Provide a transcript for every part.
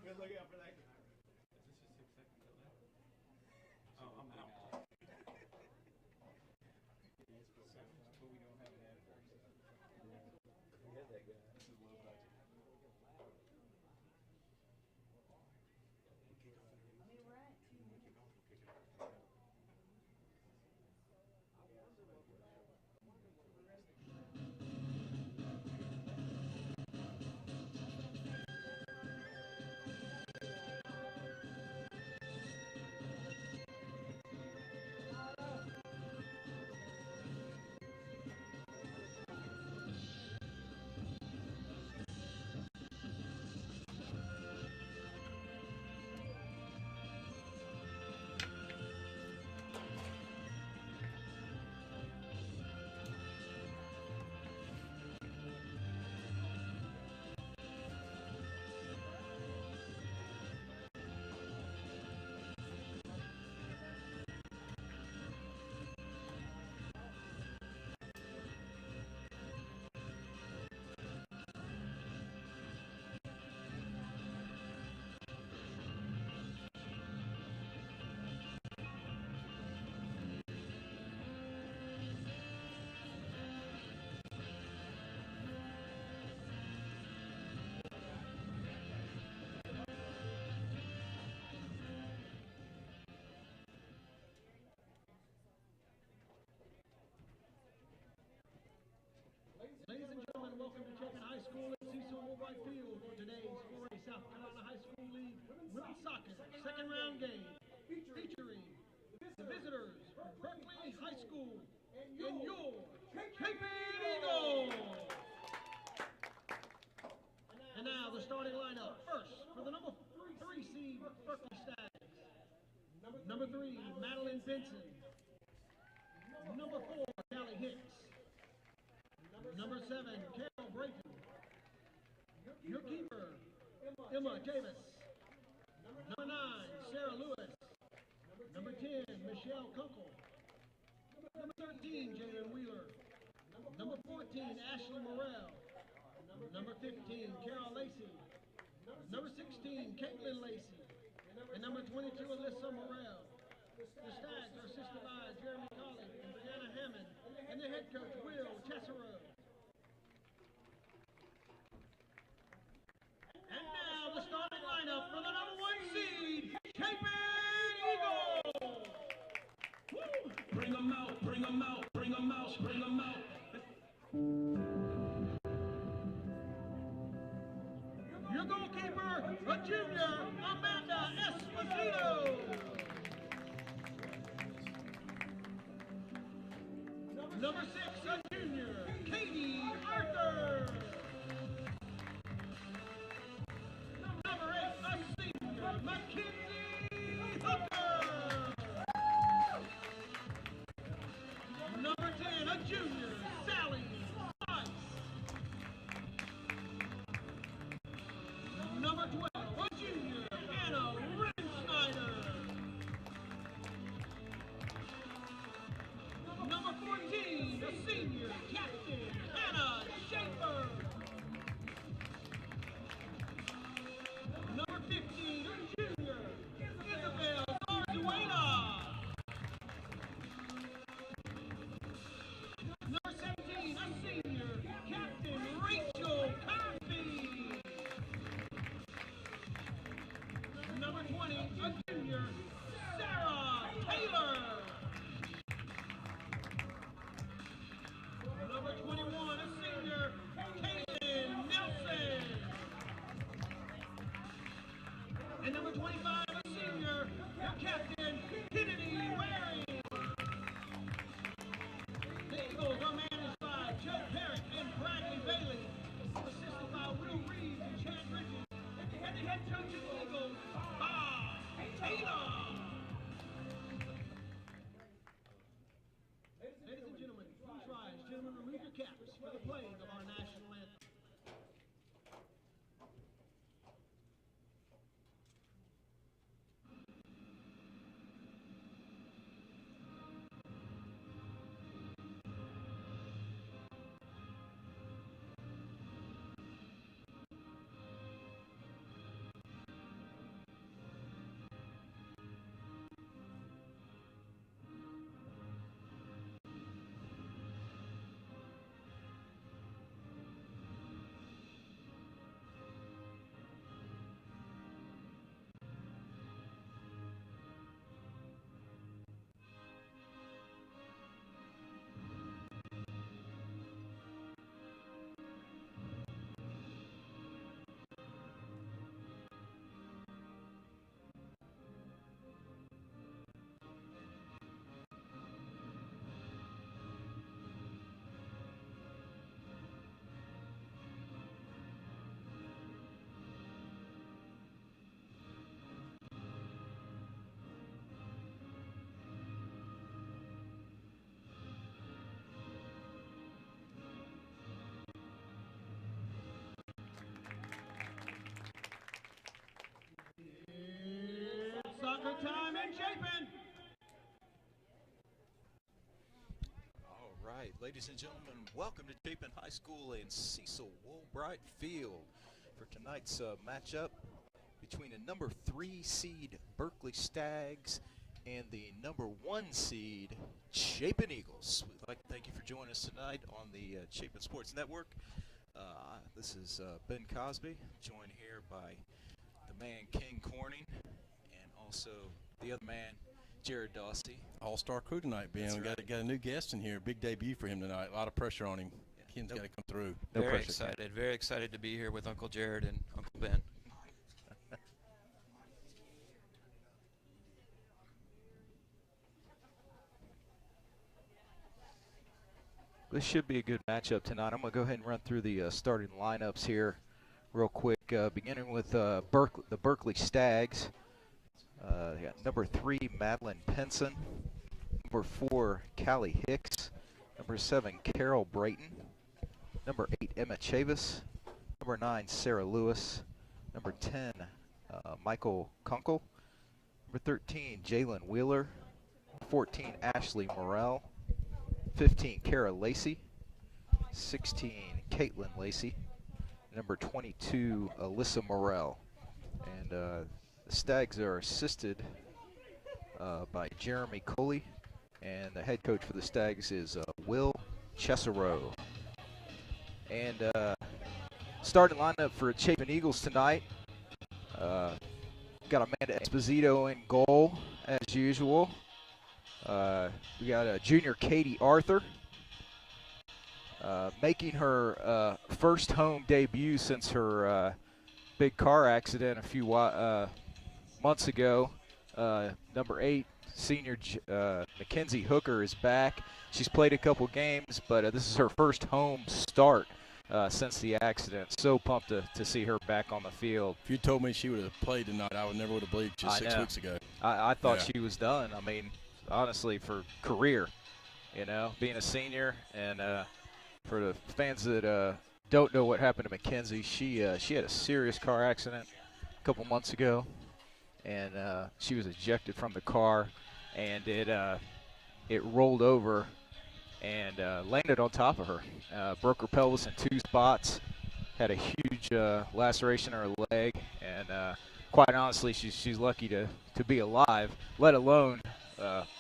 Good looking out for that guy. Is this a 6 second delay? Oh, I'm out. But we don't have an ad first. We had that guy. This is low budget. We're at 2 minutes. Ladies and gentlemen, welcome to Chapin High School at Cecil Woolbright Field for today's 4A South Carolina High School League Women's Soccer second round game featuring the visitors from Berkely High School and your Chapin Eagles. And now the starting lineup. First, for the number 3 seed Berkely Stags. Number 3, Madeline Benson. Number 4, Callie Hicks. Number 7, Carol Brayton. Your keeper, Emma Davis. Number 9, Sarah Lewis. Number 10, Michelle Kunkel. Number 13, Jalen Wheeler. Number 14, Ashley Morrell. Number 15, Carol Lacey. Number 16, Caitlin Lacey. And number 22, Alyssa Morrell. The Stags are assisted by Jeremy Colley and Brianna Hammond, and their head coach, Will Chesserow. And now the starting lineup for the number 1 seed, Chapin Eagles! Woo! Bring them out, bring them out, bring them out, bring them out. Your goalkeeper, a junior, Amanda Esposito. Number 6, a junior, Katie Arthur. Number 8, a senior, Mackenzie Hooker. Number 10, a junior, Sally Price. Number 12, a junior, Anna Rinsnyder. Number 14, a senior, Captain Hannah Schaefer. Number 15, a junior, Isabel Zarzuela. Number 17, a senior, Captain Rachel Cosby. Number 20, a junior, Sarah Taylor. Number 21, a senior, Kaylin Nelson. And number 25, a senior, your captain, Kennedy Waring. The Eagles are managed by Joe Parrott and Bradley Bailey, assisted by Will Reeves and Chad Bridges, and the head coach of the Eagles, Bob Taylor. Ladies and gentlemen, please rise. Gentlemen, remove your caps for the playing of our national anthem. right, ladies and gentlemen, welcome to Chapin High School and Cecil Woolbright Field for tonight's matchup between the number 3 seed Berkely Stags and the number 1 seed Chapin Eagles. We'd like to thank you for joining us tonight on the Chapin Sports Network. This is Ben Cosby, joined here by the man King Corning and also the other man, Jared Dawsey. All-star crew tonight, Ben. We got a new guest in here. Big debut for him tonight. A lot of pressure on him. Yeah. Ken's got to come through. Very excited to be here with Uncle Jared and Uncle Ben. This should be a good matchup tonight. I'm going to go ahead and run through the starting lineups here real quick, beginning with the Berkely Stags. They got number 3, Madeline Penson. Number 4, Callie Hicks. Number 7, Carol Brayton. Number 8, Emma Chavis. Number 9, Sarah Lewis. Number 10, Michael Kunkel. Number 13, Jalen Wheeler. 14, Ashley Morrell. 15, Kara Lacey. 16, Caitlin Lacey. Number 22, Alyssa Morrell. And the Stags are assisted by Jeremy Coley, and the head coach for the Stags is Will Cesaro. And starting lineup for Chapin Eagles tonight, got Amanda Esposito in goal as usual. We got junior Katie Arthur making her first home debut since her big car accident a few months ago. Number 8, senior Mackenzie Hooker is back. She's played a couple games, but this is her first home start since the accident. So pumped to see her back on the field. If you told me she would have played tonight, I never would have believed just 6 weeks ago. I thought she was done. I mean, honestly, for career, being a senior. And for the fans that don't know what happened to Mackenzie, she had a serious car accident a couple months ago, and she was ejected from the car, and it rolled over and landed on top of her. Broke her pelvis in 2 spots, had a huge laceration in her leg, and quite honestly, she's lucky to be alive, let alone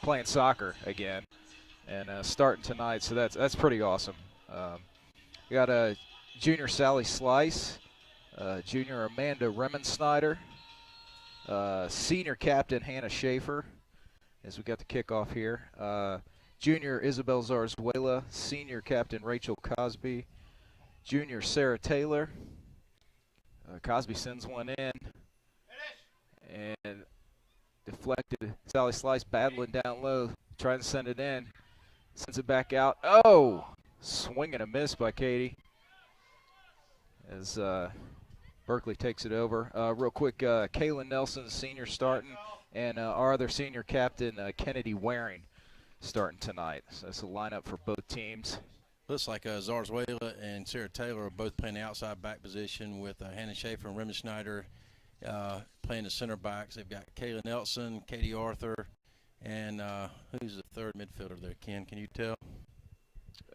playing soccer again and starting tonight. So that's pretty awesome. We got a junior Sally Slice, junior Amanda Remensnyder, senior captain Hannah Schaefer, as we got the kickoff here. Junior Isabel Zarzuela, senior captain Rachel Cosby, junior Sarah Taylor. Cosby sends one in and deflected. Sally Slice battling down low, trying to send it in, sends it back out. Oh! Swing and a miss by Katie as Berkely takes it over. Real quick, Kaylin Nelson, senior, starting, and our other senior captain, Kennedy Waring, starting tonight. So that's a lineup for both teams. Looks like Zarzuela and Sarah Taylor are both playing the outside back position with Hannah Schaefer and Remy Schneider playing the center backs. They've got Kayla Nelson, Katie Arthur, and who's the third midfielder there, Ken? Can you tell?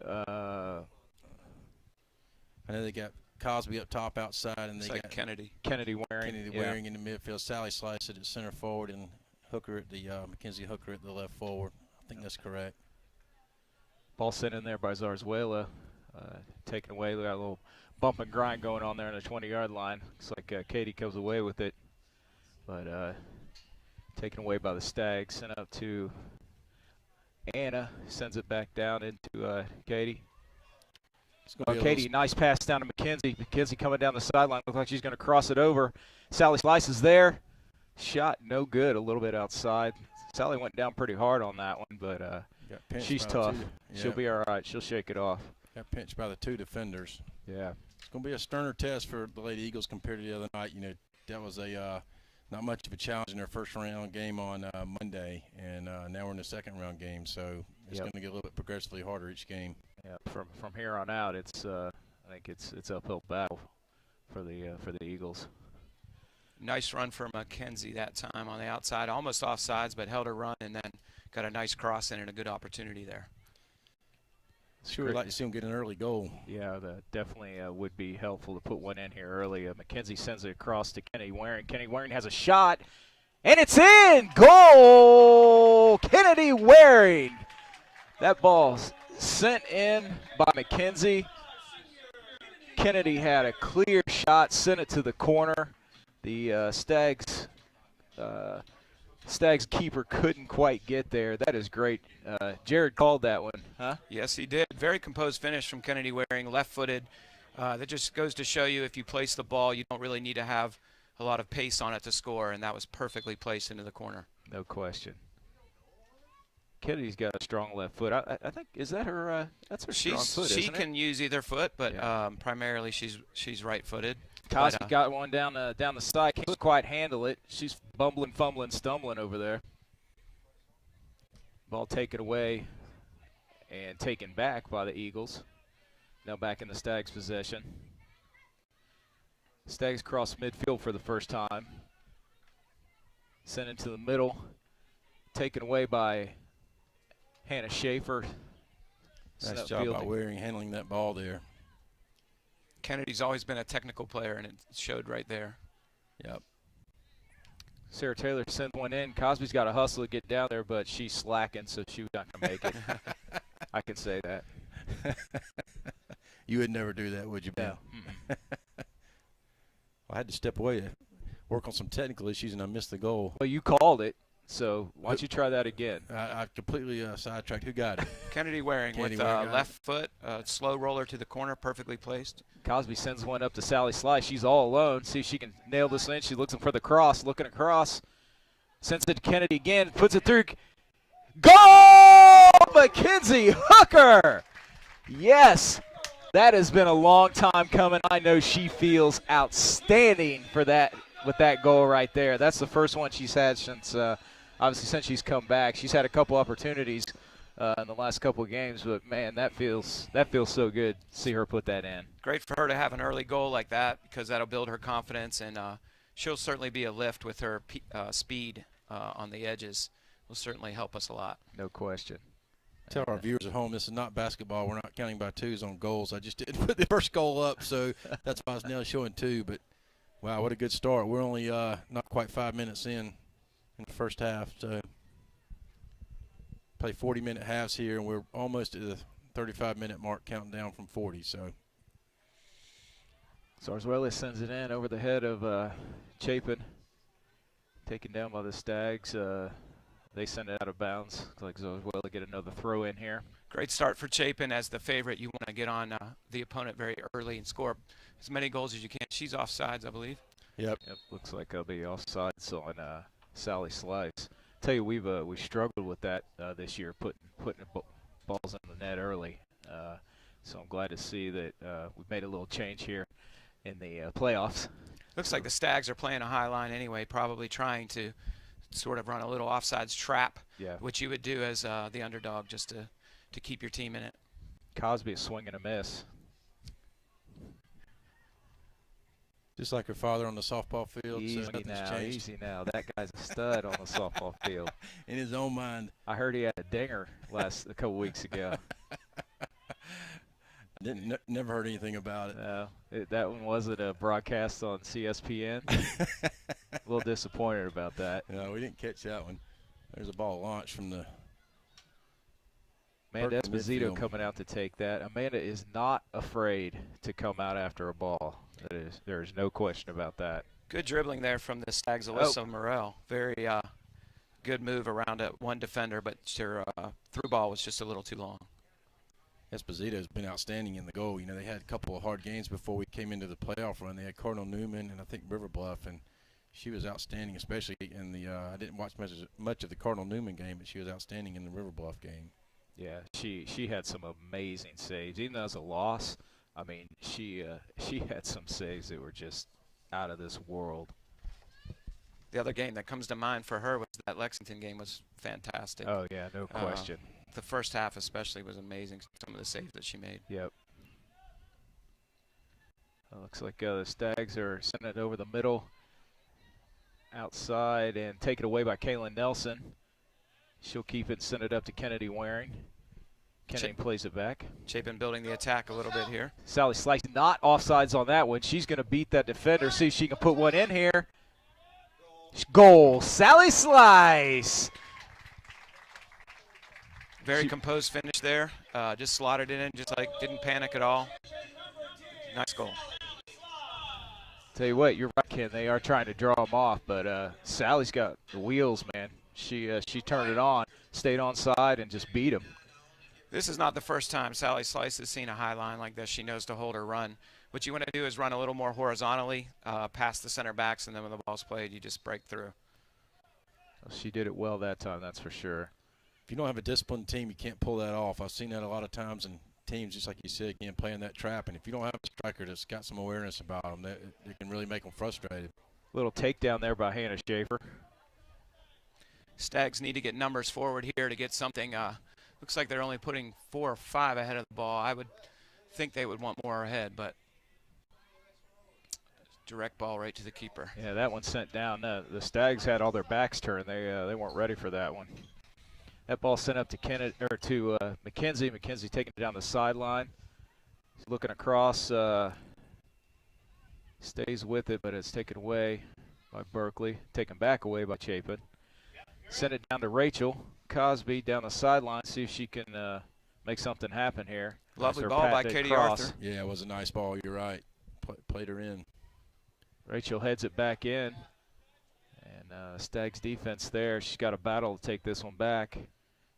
I know they got Cosby up top outside, and they got Kennedy Waring in the midfield. Sally Slice at center forward, and Hooker at the Mackenzie Hooker at the left forward. I think that's correct. Ball sent in there by Zarzuela, taken away. We got a little bump and grind going on there on the 20-yard line. Looks like Katie comes away with it, but taken away by the Stags. Sent up to Anna, sends it back down into Katie. Katie, nice pass down to Mackenzie. Mackenzie coming down the sideline. Looks like she's going to cross it over. Sally Slice is there. Shot no good, a little bit outside. Sally went down pretty hard on that one, but she's tough. She'll be all right. She'll shake it off. Got pinched by the 2 defenders. Yeah. It's going to be a sterner test for the Lady Eagles compared to the other night. That was a not much of a challenge in their first round game on Monday, and now we're in the second round game, so it's going to get a little bit progressively harder each game. Yeah, from here on out, it's I think it's uphill battle for the Eagles. Nice run for Mackenzie that time on the outside, almost offsides, but held her run and then got a nice cross in and a good opportunity there. Sure would like to see him get an early goal. Yeah, that definitely would be helpful to put one in here early. McKenzie sends it across to Kennedy Waring. Kennedy Waring has a shot, and it's in! Goal! Kennedy Waring! That ball's sent in by McKenzie. Kennedy had a clear shot, sent it to the corner. The Stags keeper couldn't quite get there. That is great. Jared called that one, huh? Yes, he did. Very composed finish from Kennedy Waring, left-footed. That just goes to show you if you place the ball, you don't really need to have a lot of pace on it to score, and that was perfectly placed into the corner. No question. Kennedy's got a strong left foot. I think, is that her, that's her strong foot, She isn't can it? use either foot, but Yeah. primarily she's right-footed. Cosby got one down the side. Can't quite handle it. She's bumbling, fumbling, stumbling over there. Ball taken away and taken back by the Eagles. Now back in the Stags' possession. Stags cross midfield for the first time. Sent into the middle. Taken away by Hannah Schaefer. Nice job by Waring handling that ball there. Kennedy's always been a technical player, and it showed right there. Yep. Sarah Taylor sent one in. Cosby's got to hustle to get down there, but she's slacking, so she's not going to make it. I can say that. You would never do that, would you, Ben? No. I had to step away to work on some technical issues, and I missed the goal. Well, you called it, so why don't you try that again? I completely sidetracked. Who got it? Kennedy Waring with left foot, slow roller to the corner, perfectly placed. Cosby sends one up to Sally Sly. She's all alone. See if she can nail this in. She's looking for the cross, looking across. Sends it to Kennedy again, puts it through. Goal! Mackenzie Hooker! Yes, that has been a long time coming. I know she feels outstanding for that with that goal right there. That's the first one she's had since, obviously, since she's come back. She's had a couple opportunities in the last couple of games, but man, that feels so good to see her put that in. Great for her to have an early goal like that because that'll build her confidence, and she'll certainly be a lift with her speed on the edges. Will certainly help us a lot. No question. Tell our viewers at home this is not basketball. We're not counting by twos on goals. I just didn't put the first goal up, so that's why I was now showing two. But wow, what a good start. We're only not quite 5 minutes in the first half, so play 40-minute halves here, and we're almost at the 35-minute mark, counting down from 40. So Zarzuela sends it in over the head of Chapin, taken down by the Stags. They send it out of bounds. Looks like Zarzuela get another throw in here. Great start for Chapin as the favorite. You want to get on the opponent very early and score as many goals as you can. She's offsides, I believe. Yep. Looks like I'll be offsides on Sally Slice. Tell you, we've struggled with that this year, putting balls in the net early. So I'm glad to see that we've made a little change here in the playoffs. Looks like the Stags are playing a high line anyway, probably trying to sort of run a little offsides trap, which you would do as the underdog just to keep your team in it. Cosby is swing and a miss. Just like her father on the softball field. Easy so now, changed. easy now. That guy's a stud on the softball field. In his own mind. I heard he had a dinger a couple weeks ago. Never heard anything about it. No, that one wasn't a broadcast on CSPN. A little disappointed about that. No, we didn't catch that one. There's a ball launched from the Amanda Esposito coming out to take that. Amanda is not afraid to come out after a ball. There's no question about that. Good dribbling there from the Stags, Alyssa Morel. Very good move around one defender, but her through ball was just a little too long. Esposito's been outstanding in the goal. You know, they had a couple of hard games before we came into the playoff run. They had Cardinal Newman and I think River Bluff, and she was outstanding, especially in the I didn't watch much of the Cardinal Newman game, but she was outstanding in the River Bluff game. Yeah, she had some amazing saves. Even though it was a loss, I mean, she had some saves that were just out of this world. The other game that comes to mind for her was that Lexington game was fantastic. Oh, yeah, no question. The first half especially was amazing, some of the saves that she made. Yep. Looks like the Stags are sending it over the middle, outside, and taken away by Kaylin Nelson. She'll keep it and send it up to Kennedy Waring. Kennedy plays it back. Chapin building the attack a little bit here. Sally Slice not offsides on that one. She's going to beat that defender, see if she can put one in here. Goal, Sally Slice. Very composed finish there. Just slotted it in, just like didn't panic at all. Nice goal. Tell you what, you're right, Ken. They are trying to draw them off, but Sally's got the wheels, man. She turned it on, stayed on side, and just beat him. This is not the first time Sally Slice has seen a high line like this. She knows to hold her run. What you want to do is run a little more horizontally past the center backs, and then when the ball's played, you just break through. Well, she did it well that time, that's for sure. If you don't have a disciplined team, you can't pull that off. I've seen that a lot of times in teams, just like you said, can't play in that trap. And if you don't have a striker that's got some awareness about them, it can really make them frustrated. Little takedown there by Hannah Schaefer. Stags need to get numbers forward here to get something. Looks like they're only putting 4 or 5 ahead of the ball. I would think they would want more ahead, but direct ball right to the keeper. Yeah, that one sent down. The Stags had all their backs turned. They weren't ready for that one. That ball sent up to McKenzie. McKenzie taking it down the sideline. He's looking across. Stays with it, but it's taken away by Berkely. Taken back away by Chapin. Send it down to Rachel Cosby down the sideline. See if she can make something happen here. Lovely ball by Katie Arthur. Yeah, it was a nice ball. You're right. Played her in. Rachel heads it back in. And Stags defense there. She's got a battle to take this one back.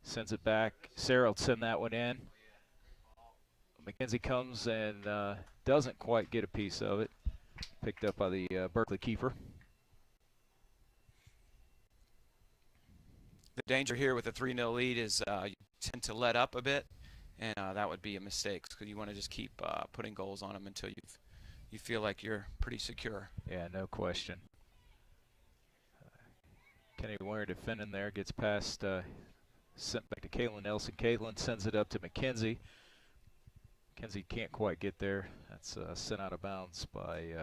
Sends it back. Sarah will send that one in. McKenzie comes and doesn't quite get a piece of it. Picked up by the Berkely keeper. The danger here with a 3-0 lead is you tend to let up a bit, and that would be a mistake because you want to just keep putting goals on them until you feel like you're pretty secure. Yeah, no question. Kennedy Warner defending there, gets past, sent back to Caitlin Nelson. Caitlin sends it up to McKenzie. McKenzie can't quite get there. That's sent out of bounds by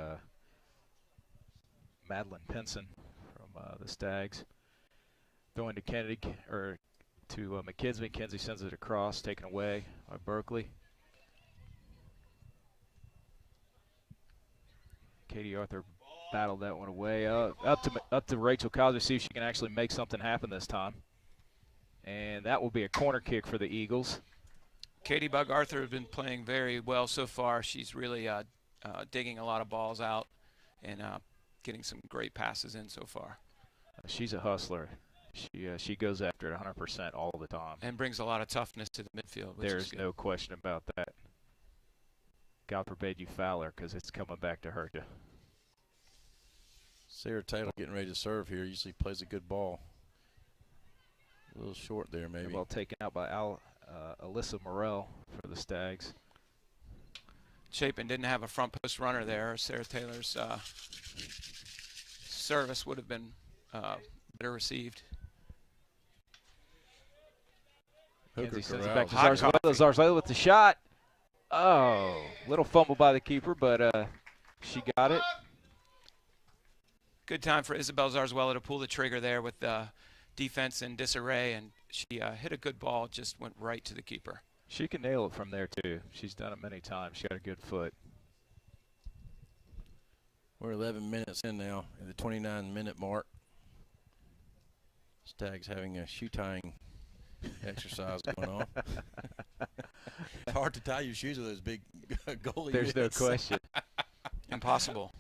Madeline Pinson from the Stags. Going to Kennedy, or to McKenzie. McKenzie sends it across, taken away by Berkely. Katie Arthur battled that one away. Up to Rachel Cosby, see if she can actually make something happen this time. And that will be a corner kick for the Eagles. Katie Bug Arthur has been playing very well so far. She's really digging a lot of balls out and getting some great passes in so far. She's a hustler. She goes after it 100% all the time. And brings a lot of toughness to the midfield. There's no question about that. God forbid you foul her because it's coming back to hurt you. Sarah Taylor getting ready to serve here. Usually plays a good ball. A little short there, maybe. Well taken out by Alyssa Morell for the Stags. Chapin didn't have a front post runner there. Sarah Taylor's service would have been better received. Kenzie sends it back to Zarzuela. Zarzuela with the shot. Oh, little fumble by the keeper, but she got it. Good time for Isabel Zarzuela to pull the trigger there with the defense in disarray, and she hit a good ball, just went right to the keeper. She can nail it from there, too. She's done it many times. She got a good foot. We're 11 minutes in now, at the 29-minute mark. Stags having a shoe tying exercise going on. It's hard to tie your shoes with those big goalie There's mitts. no question. Impossible.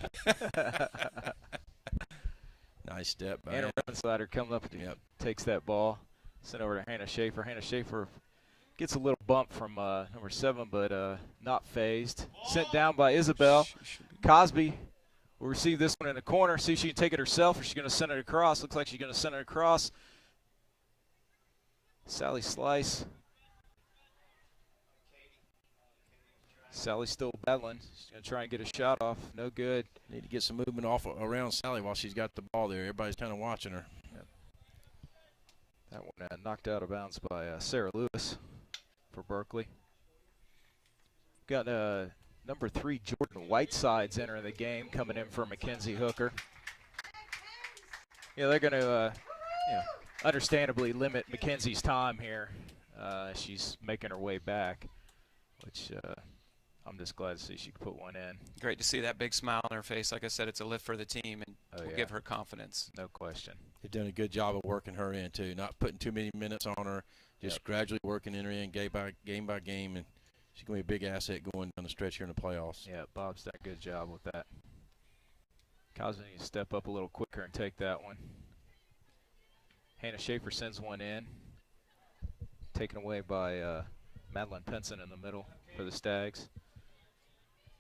Nice step by Anna Remenslider comes up and takes that ball. Sent over to Hannah Schaefer. Hannah Schaefer gets a little bump from number 7, but not phased. Sent down by Isabel. Cosby will receive this one in the corner. See if she can take it herself or she's going to send it across. Looks like she's going to send it across. Sally Slice. Sally's still battling. She's going to try and get a shot off. No good. Need to get some movement around Sally while she's got the ball there. Everybody's kind of watching her. Yep. That one knocked out of bounds by Sarah Lewis for Berkely. Got number 3 Jordan Whiteside's entering the game, coming in for Mackenzie Hooker. Yeah, they're going to understandably limit Mackenzie's time here. She's making her way back, which I'm just glad to see she could put one in. Great to see that big smile on her face. Like I said, it's a lift for the team, and will give her confidence. No question. They've done a good job of working her in, too, not putting too many minutes on her, just gradually working her in game by game, and she's going to be a big asset going down the stretch here in the playoffs. Yeah, Bob's done a good job with that. Cosby needs to step up a little quicker and take that one. Hannah Schaefer sends one in, taken away by Madeline Penson in the middle for the Stags.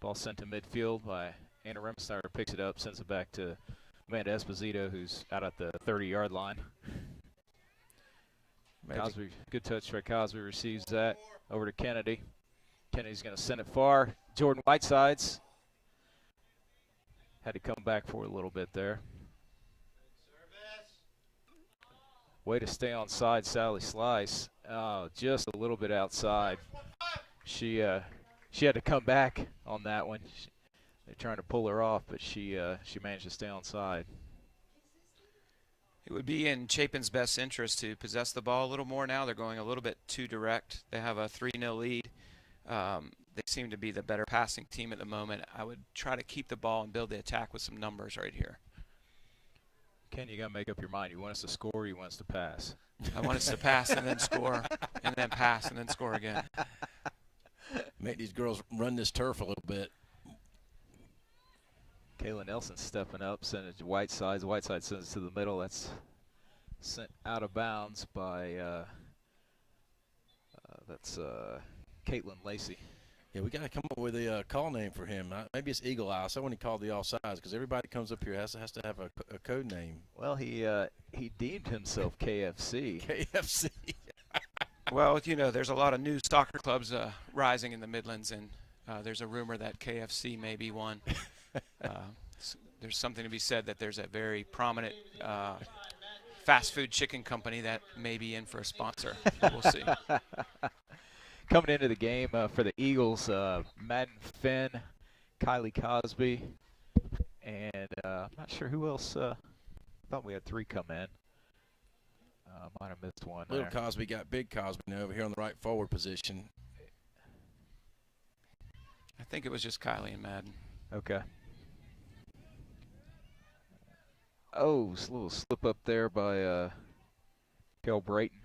Ball sent to midfield by Anna Remsnyder, picks it up, sends it back to Amanda Esposito, who's out at the 30-yard line. Cosby, good touch by Cosby, receives that over to Kennedy. Kennedy's going to send it far. Jordan Whitesides had to come back for a little bit there. Way to stay on side, Sally Slice. Oh, just a little bit outside. She had to come back on that one. They're trying to pull her off, but she managed to stay on side. It would be in Chapin's best interest to possess the ball a little more now. They're going a little bit too direct. They have a 3-0 lead. They seem to be the better passing team at the moment. I would try to keep the ball and build the attack with some numbers right here. Ken, you got to make up your mind. You want us to score or you want us to pass? I want us to pass and then score, and then pass and then score again. Make these girls run this turf a little bit. Kayla Nelson stepping up, sending it to Whiteside. Whiteside sends it to the middle. That's sent out of bounds by Caitlin Lacey. Yeah, we got to come up with a call name for him. Maybe it's Eagle Eye. So when he called the offsides, because everybody that comes up here has to have a code name. Well, he deemed himself KFC. KFC. Well, you know, there's a lot of new soccer clubs rising in the Midlands, and there's a rumor that KFC may be one. There's something to be said that there's a very prominent fast food chicken company that may be in for a sponsor. We'll see. Coming into the game for the Eagles, Madden Finn, Kylie Cosby, and I'm not sure who else. Thought we had 3 come in. Might have missed one. Little there. Cosby got big Cosby now over here on the right forward position. I think it was just Kylie and Madden. Okay. Oh, a little slip up there by Kel Brayton.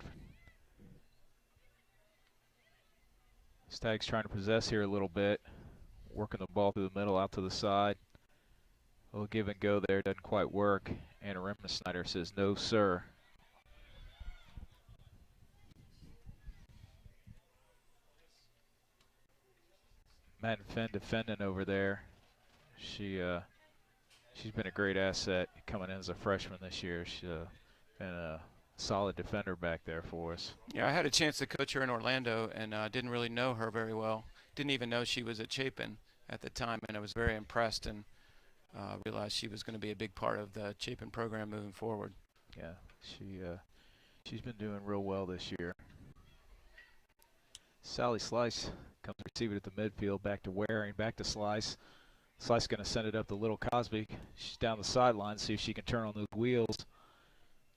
Stags trying to possess here a little bit, working the ball through the middle out to the side. A little give and go there, doesn't quite work. Anna Remsnyder says no, sir. Madden Fenn defending over there. She's been a great asset coming in as a freshman this year. She's been a solid defender back there for us. Yeah, I had a chance to coach her in Orlando, and didn't really know her very well. Didn't even know she was at Chapin at the time, and I was very impressed and realized she was going to be a big part of the Chapin program moving forward. Yeah, she's been doing real well this year. Sally Slice comes to receive it at the midfield, back to Waring, back to Slice. Slice going to send it up to Little Cosby. She's down the sideline, see if she can turn on those wheels.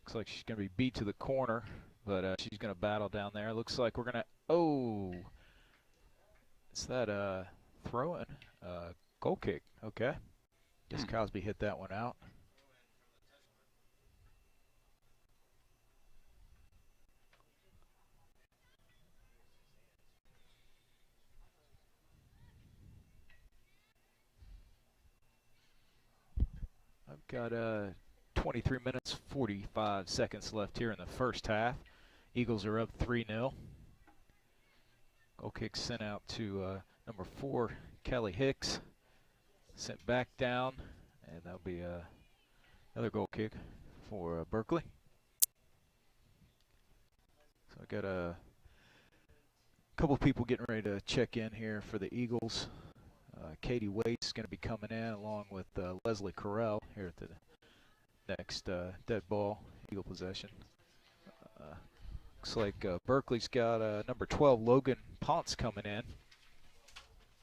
Looks like she's going to be beat to the corner, but she's going to battle down there. Looks like we're going to, oh, it's that throw-in, goal kick. Okay. Guess Cosby hit that one out. I've got 23 minutes, 45 seconds left here in the first half. Eagles are up 3-0. Goal kick sent out to number 4, Kelly Hicks. Sent back down, and that'll be another goal kick for Berkely. So I got a couple of people getting ready to check in here for the Eagles. Katie Waite's going to be coming in along with Leslie Carell here at the next dead ball, Eagle possession. Looks like Berkeley's got number 12, Logan Ponce, coming in,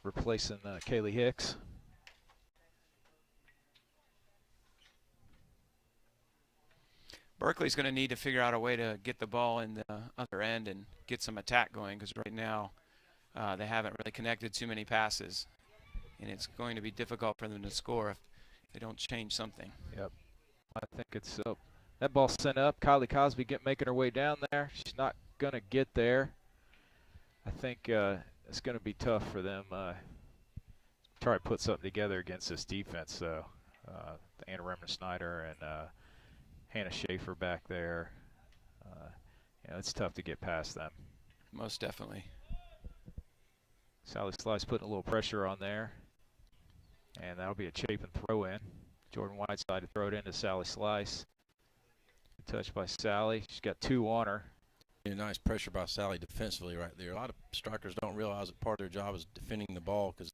replacing Kaylee Hicks. Berkeley's going to need to figure out a way to get the ball in the other end and get some attack going, because right now they haven't really connected too many passes, and it's going to be difficult for them to score if they don't change something. Yep. I think it's that ball sent up. Kylie Cosby making her way down there. She's not going to get there. I think it's going to be tough for them try to put something together against this defense. So Anna Remmer-Snyder and Hannah Schaefer back there. It's tough to get past them. Most definitely. Sally Slice putting a little pressure on there. And that'll be a Chapin throw in. Jordan Whiteside to throw it into Sally Slice. Touched by Sally. She's got 2 on her. Nice pressure by Sally defensively right there. A lot of strikers don't realize that part of their job is defending the ball, because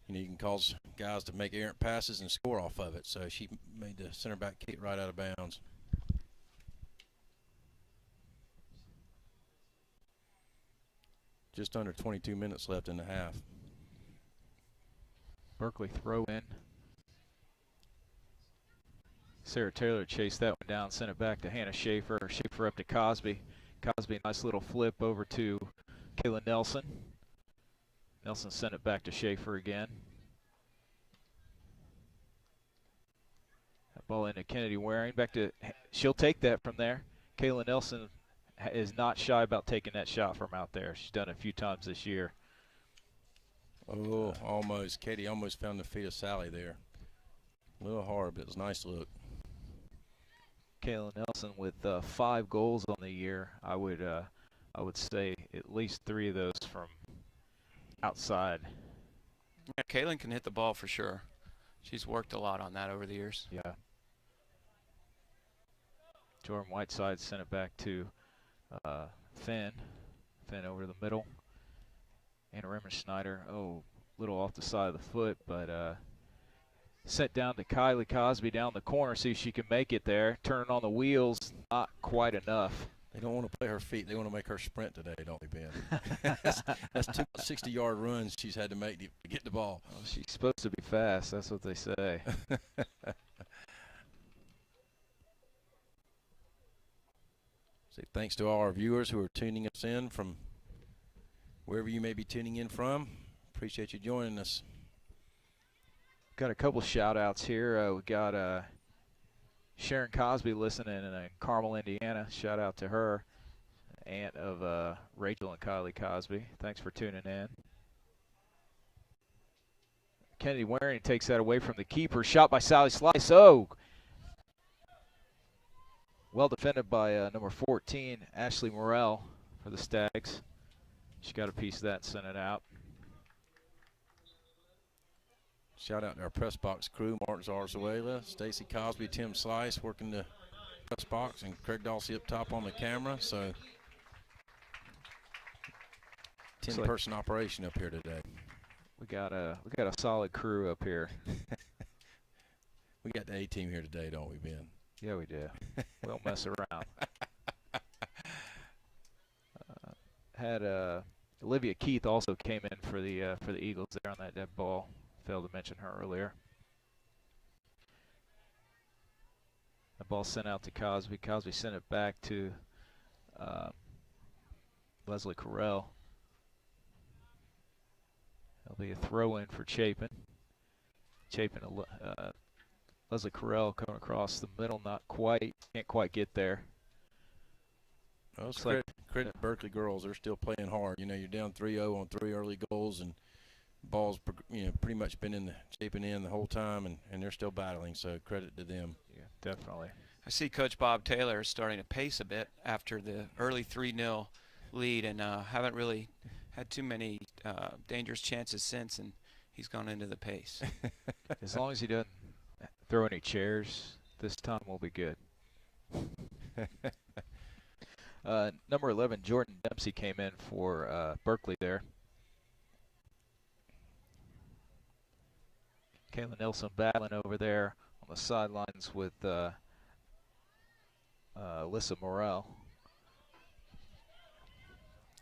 you can cause guys to make errant passes and score off of it. So she made the center back kick right out of bounds. Just under 22 minutes left in the half. Berkely throw in. Sarah Taylor chased that one down, sent it back to Hannah Schaefer. Schaefer up to Cosby. Cosby, nice little flip over to Kayla Nelson. Nelson sent it back to Schaefer again. That ball into Kennedy Waring. Back to, she'll take that from there. Kayla Nelson is not shy about taking that shot from out there. She's done it a few times this year. Oh, almost. Katie almost found the feet of Sally there. A little hard, but it was a nice look. Kayla Nelson with 5 goals on the year. I would say at least 3 of those from outside. Yeah, Kaylin can hit the ball for sure. She's worked a lot on that over the years. Yeah. Jordan Whiteside sent it back to Finn. Finn over the middle. Anna Remmer-Snyder, little off the side of the foot, but set down to Kylie Cosby down the corner, see if she can make it there. Turning on the wheels, not quite enough. They don't want to play her feet. They want to make her sprint today, don't they, Ben? That's 2 60-yard runs she's had to make to get the ball. Well, she's supposed to be fast. That's what they say. Say thanks to all our viewers who are tuning us in from wherever you may be tuning in from. Appreciate you joining us. Got a couple shout-outs here. We got Sharon Cosby listening in Carmel, Indiana. Shout out to her, aunt of Rachel and Kylie Cosby. Thanks for tuning in. Kennedy Waring takes that away from the keeper. Shot by Sally Slice. Oh! Well defended by number 14, Ashley Morrell for the Stags. She got a piece of that and sent it out. Shout out to our press box crew, Martin Zarzuela, Stacy Cosby, Tim Slice working the press box, and Craig Dawsey up top on the camera. So 10-person operation up here today. We got a solid crew up here. We got the A-team here today, don't we, Ben? Yeah, we do. We don't mess around. Had Olivia Keith also came in for the Eagles there on that dead ball. Failed to mention her earlier. The ball sent out to Cosby. Cosby sent it back to Leslie Carell. There'll be a throw in for Chapin. Leslie Carell coming across the middle, not quite, can't quite get there. Well, it's credit to Berkely girls. They're still playing hard. You're down 3-0 on 3 early goals, and ball's pretty much been in the Chapin end the whole time, and they're still battling. So credit to them. Yeah, definitely. I see Coach Bob Taylor is starting to pace a bit after the early 3-0 lead, and haven't really had too many dangerous chances since, and he's gone into the pace. As long as he doesn't throw any chairs, this time we'll be good. Number 11, Jordan Dempsey came in for Berkely there. Kayla Nelson battling over there on the sidelines with Alyssa Morrell.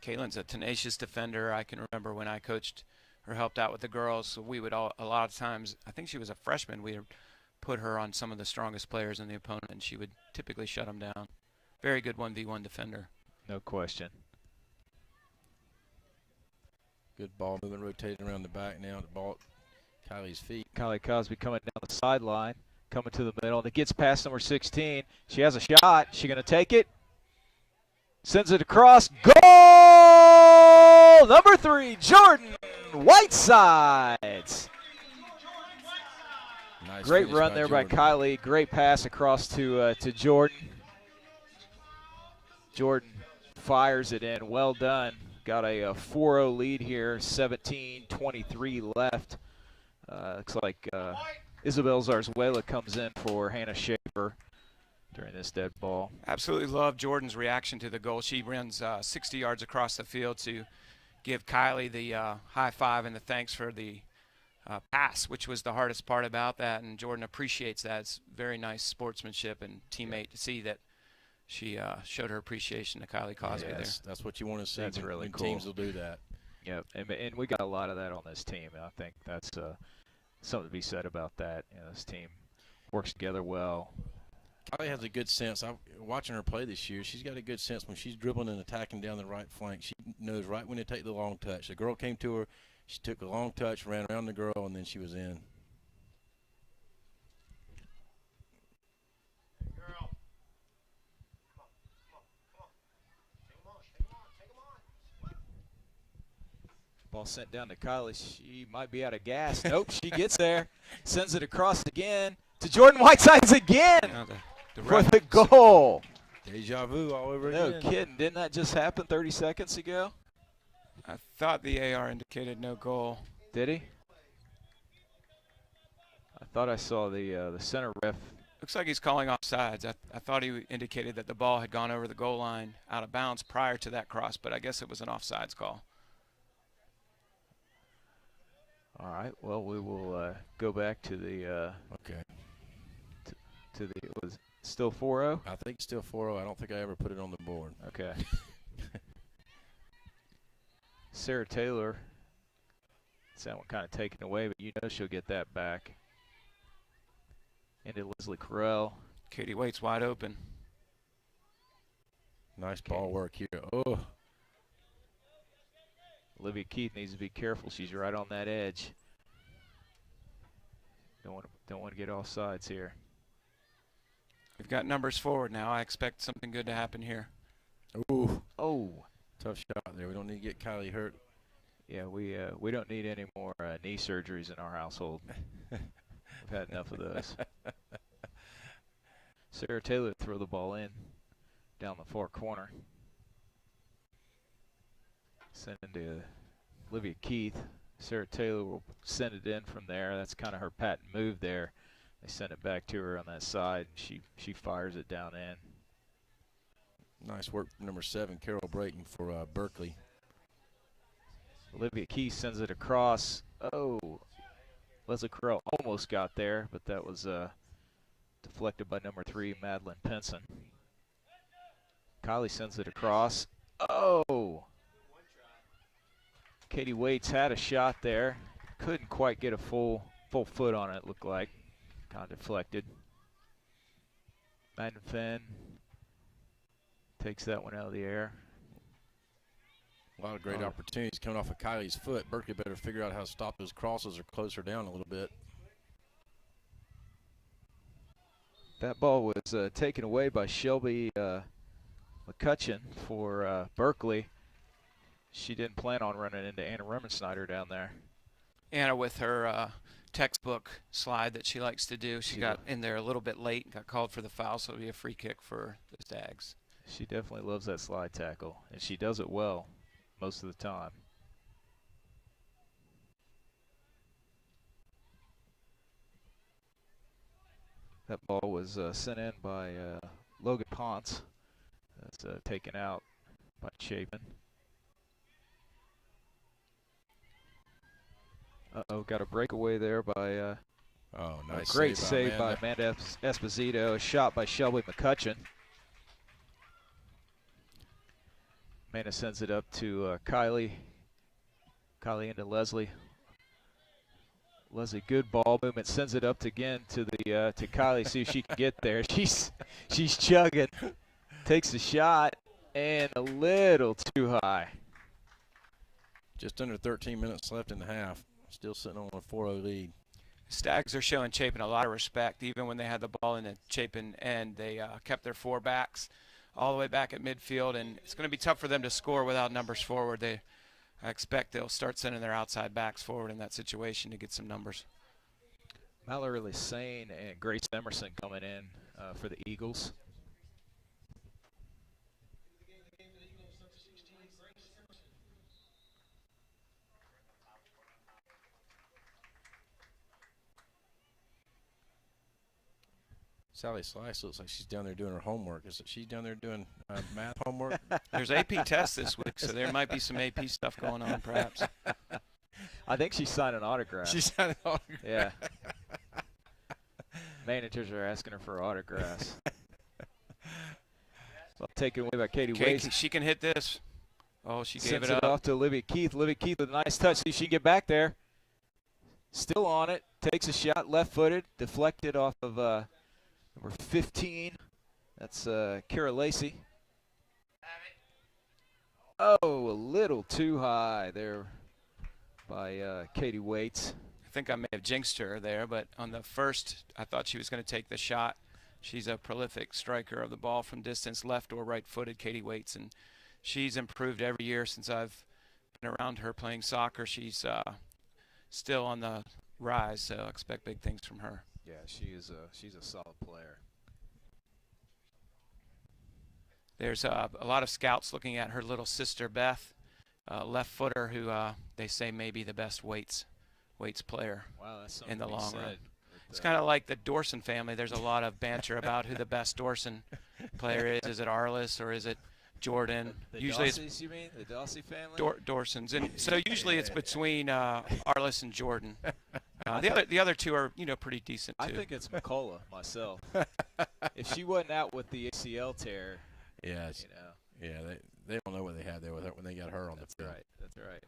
Kaylin's a tenacious defender. I can remember when I coached or helped out with the girls, so we would a lot of times, I think she was a freshman, we would put her on some of the strongest players in the opponent, and she would typically shut them down. Very good 1v1 defender. No question. Good ball movement, rotating around the back now. The ball at Kylie's feet. Kylie Cosby coming down the sideline, coming to the middle, and it gets past number 16. She has a shot. She going to take it? Sends it across. Goal! Number 3, Jordan Whitesides. Nice Great finish run there by Jordan. Kylie. Great pass across to Jordan. Jordan fires it in. Well done. Got a 4-0 lead here. 17:23 left. Looks like Isabel Zarzuela comes in for Hannah Schaefer during this dead ball. Absolutely love Jordan's reaction to the goal. She runs 60 yards across the field to give Kylie the high five and the thanks for the pass, which was the hardest part about that, and Jordan appreciates that. It's very nice sportsmanship and teammate to see that she showed her appreciation to Kylie Cosby there. That's what you want to see. That's really when cool. Teams will do that. Yep, and we got a lot of that on this team. I think that's something to be said about that. You know, this team works together well. Kylie has a good sense. I'm watching her play this year. She's got a good sense when she's dribbling and attacking down the right flank. She knows right when to take the long touch. The girl came to her. She took the long touch, ran around the girl, and then she was in. Ball sent down to Kylie. She might be out of gas. Nope, she gets there. Sends it across again to Jordan Whitesides again for the goal. Deja vu all over No again. kidding. Didn't that just happen 30 seconds ago? I thought the AR indicated no goal. Did he? I thought I saw the center ref. Looks like he's calling offsides. I thought he indicated that the ball had gone over the goal line out of bounds prior to that cross, but I guess it was an offsides call. All right. Well, we will go back to the Okay. to the. It was still 4-0. I think it's still 4-0. I don't think I ever put it on the board. Okay. Sarah Taylor. That one kind of taken away, but you know she'll get that back. Into Leslie Carell. Katie Waite's wide open. Nice ball work here. Oh. Olivia Keith needs to be careful. She's right on that edge. Don't want to get off sides here. We've got numbers forward now. I expect something good to happen here. Ooh. Oh. Tough shot there. We don't need to get Kylie hurt. Yeah, we don't need any more knee surgeries in our household. We've had enough of those. Sarah Taylor throw the ball in down the far corner. Send it to Olivia Keith. Sarah Taylor will send it in from there. That's kind of her patent move there. They send it back to her on that side. She fires it down in. Nice work from number 7, Carol Brayton for Berkeley. Olivia Keith sends it across. Oh, Leslie Carell almost got there, but that was deflected by number 3, Madeline Pinson. Kylie sends it across. Oh! Katie Waits had a shot there. Couldn't quite get a full foot on it, looked like. Kind of deflected. Madden Finn takes that one out of the air. A lot of great opportunities coming off of Kylie's foot. Berkeley better figure out how to stop those crosses or close her down a little bit. That ball was taken away by Shelby McCutcheon for Berkeley. She didn't plan on running into Anna Remensnyder down there. Anna with her textbook slide that she likes to do. She got in there a little bit late and got called for the foul, so it'll be a free kick for the Stags. She definitely loves that slide tackle, and she does it well most of the time. That ball was sent in by Logan Ponce. That's taken out by Chapin. Uh-oh, got a breakaway there by nice a great save by Amanda Esposito. A shot by Shelby McCutcheon. Amanda sends it up to Kylie. Kylie into Leslie. Leslie, good ball movement, sends it up again to the to Kylie, see if she can get there. She's chugging, takes a shot, and a little too high. Just under 13 minutes left in the half. Still sitting on a 4-0 lead. Stags are showing Chapin a lot of respect. Even when they had the ball in the Chapin end, they kept their 4 backs all the way back at midfield, and it's going to be tough for them to score without numbers forward. I expect they'll start sending their outside backs forward in that situation to get some numbers. Mallory Lassane and Grace Emerson coming in for the Eagles. Sally Slice looks like she's down there doing her homework. Is she down there doing math homework? There's AP tests this week, so there might be some AP stuff going on, perhaps. I think she's signing autographs. She's signing autographs. Yeah. Managers are asking her for autographs. Well, taken away by Katie Waits. She can hit this. Oh, she gave Sends it up. off to Olivia Keith. Olivia Keith with a nice touch. See if she can get back there. Still on it. Takes a shot, left-footed, deflected off of number 15. That's Kara Lacey. Oh, a little too high there by Katie Waits. I think I may have jinxed her there, but on the first, I thought she was going to take the shot. She's a prolific striker of the ball from distance, left or right-footed, Katie Waits, and she's improved every year since I've been around her playing soccer. She's still on the rise, so I expect big things from her. Yeah, she's a solid player. There's a lot of scouts looking at her little sister, Beth, left footer, who they say may be the best weights player in the long run. It's kind of like the Dorson family. There's a lot of banter about who the best Dorson player is. Is it Arliss or is it Jordan? Usually Dawsey's, you mean? The Dawsey family? Dorsons. And so usually it's between Arliss and Jordan. The other two are, pretty decent too. I think it's McCullough myself. If she wasn't out with the ACL tear, yeah, they don't know what they had there with her when they got her on the field. That's right.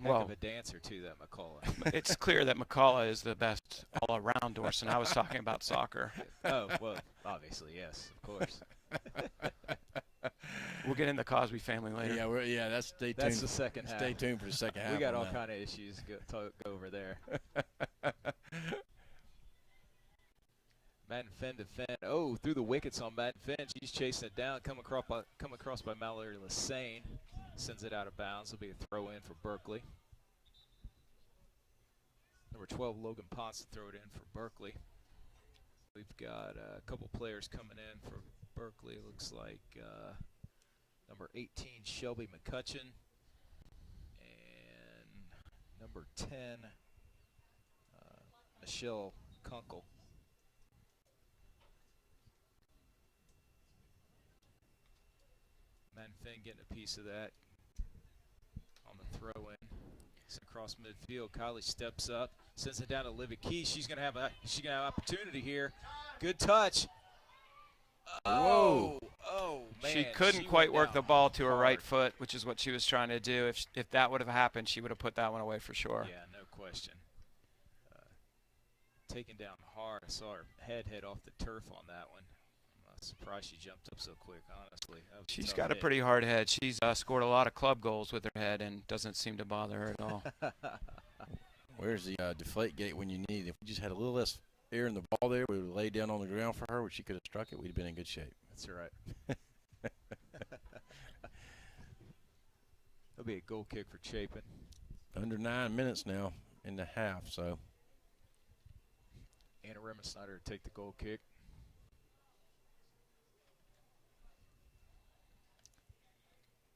Well, heck of a dancer too, that McCullough. It's clear that McCullough is the best all-around Dorson. I was talking about soccer. Oh, well, obviously, yes, of course. We'll get into the Cosby family later. Yeah, that's stay tuned. That's the second half. Stay tuned for the second half. We got all kind of issues to go over there. Madden Fenn to Fenn. Oh, through the wickets on Madden Fenn. She's chasing it down. Come across by Mallory Lassane. Sends it out of bounds. It'll be a throw in for Berkely. Number 12, Logan Potts, to throw it in for Berkely. We've got a couple players coming in for Berkely. Looks like number 18, Shelby McCutcheon, and number 10, Michelle Kunkel. Madden Fenn getting a piece of that on the throw-in. It's across midfield. Kylie steps up, sends it down to Olivia Keys. She's gonna have opportunity here. Good touch. Whoa! Oh man! She couldn't quite work the ball to her right foot, which is what she was trying to do. If that would have happened, she would have put that one away for sure. Yeah, no question. Taken down hard. I saw her head off the turf on that one. I'm surprised she jumped up so quick, honestly. She's got a pretty hard head. She's scored a lot of club goals with her head and doesn't seem to bother her at all. Where's the deflate gate when you need it? If we just had a little less air in the ball there, we would have laid down on the ground for her, where she could have struck it. We'd have been in good shape. That's right. That'll be a goal kick for Chapin. Under 9 minutes now in the half, so. Anna Remensnyder take the goal kick.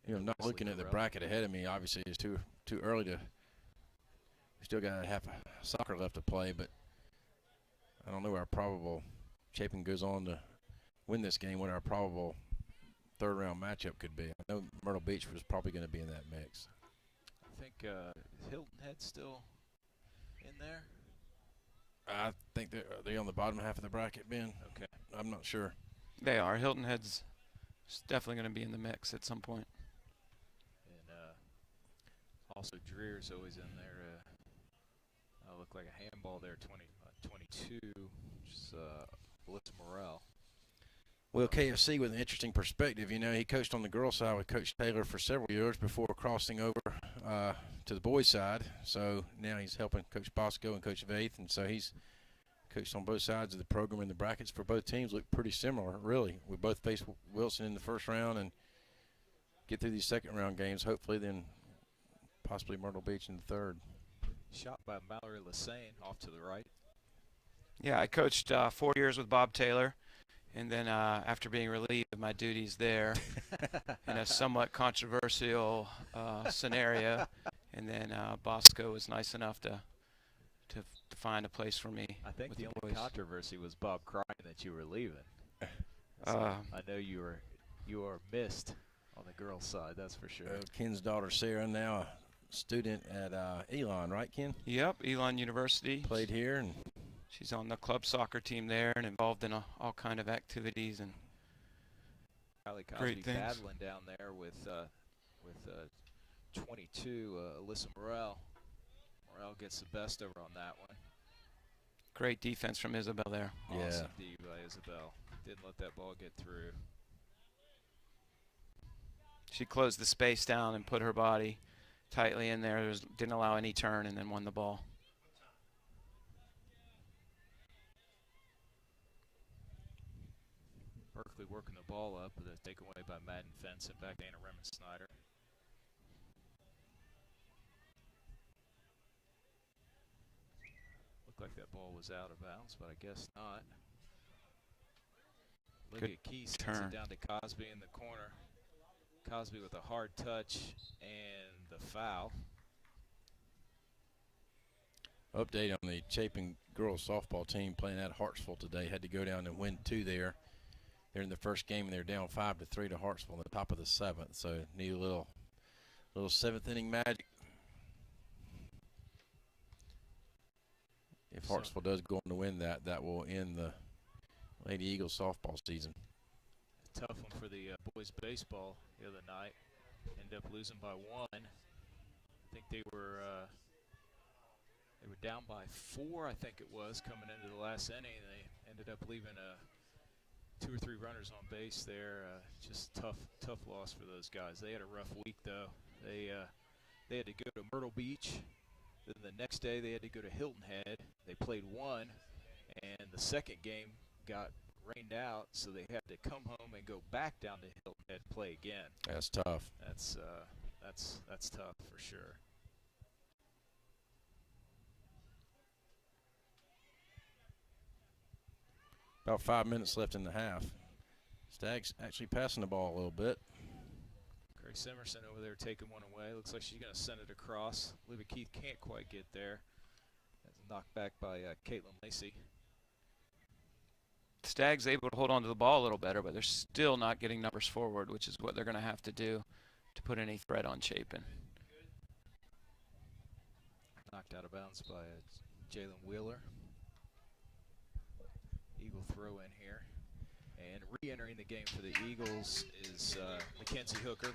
Not looking at the bracket ahead of me, obviously it's too early to. We still got half a soccer left to play, but I don't know where our probable Chapin goes on to win this game. What our probable third-round matchup could be. I know Myrtle Beach was probably going to be in that mix. I think Hilton Head's still in there. I think they're on the bottom half of the bracket, Ben. Okay. I'm not sure. They are. Hilton Head's definitely going to be in the mix at some point. And also Dreer's always in there. Looked like a handball there, 22, which is Blitz Morrell. Well, KFC with an interesting perspective. You know, he coached on the girls' side with Coach Taylor for several years before crossing over to the boys' side. So now he's helping Coach Bosco and Coach Vaith, and so he's coached on both sides of the program, and the brackets for both teams look pretty similar, really. We both face Wilson in the first round and get through these second-round games, hopefully, then possibly Myrtle Beach in the third. Shot by Mallory Lassane off to the right. Yeah, I coached 4 years with Bob Taylor. And then after being relieved of my duties there in a somewhat controversial scenario, and then Bosco was nice enough to find a place for me. I think with the only controversy was Bob crying that you were leaving. So I know you were missed on the girls' side, that's for sure. Ken's daughter Sarah, now a student at Elon, right, Ken? Yep, Elon University. Played here, and she's on the club soccer team there and involved in all kind of activities and great things. Battling down there with 22, Alyssa Morrell. Morrell gets the best over on that one. Great defense from Isabel there. Yeah. Awesome D by Isabel. Didn't let that ball get through. She closed the space down and put her body tightly in there. Didn't allow any turn and then won the ball. Berkely working the ball up with a takeaway by Madden Fence and back to Anna Remmen-Snyder. Looked like that ball was out of bounds, but I guess not. Olivia Key sends it down to Cosby in the corner. Cosby with a hard touch and the foul. Update on the Chapin girls softball team playing at Hartsville today. Had to go down and win 2 there. They're in the first game, and they're down 5-3 to Hartsville on the top of the 7th. So need a little 7th inning magic. If Hartsville does go on to win that will end the Lady Eagles softball season. Tough one for the boys baseball the other night. Ended up losing by 1. I think they were down by 4, I think it was, coming into the last inning. They ended up leaving 2 or 3 runners on base there. Just tough loss for those guys. They had a rough week though. They had to go to Myrtle Beach. Then the next day they had to go to Hilton Head. They played 1, and the second game got rained out, so they had to come home and go back down to Hilton Head and play again. That's tough. That's tough for sure. About 5 minutes left in the half. Stags actually passing the ball a little bit. Grace Emerson over there taking one away. Looks like she's going to send it across. Olivia Keith can't quite get there. That's a knockback by Caitlin Lacey. Stags able to hold on to the ball a little better, but they're still not getting numbers forward, which is what they're going to have to do to put any threat on Chapin. Knocked out of bounds by Jalen Wheeler. Eagle throw in here. And re-entering the game for the Eagles is Mackenzie Hooker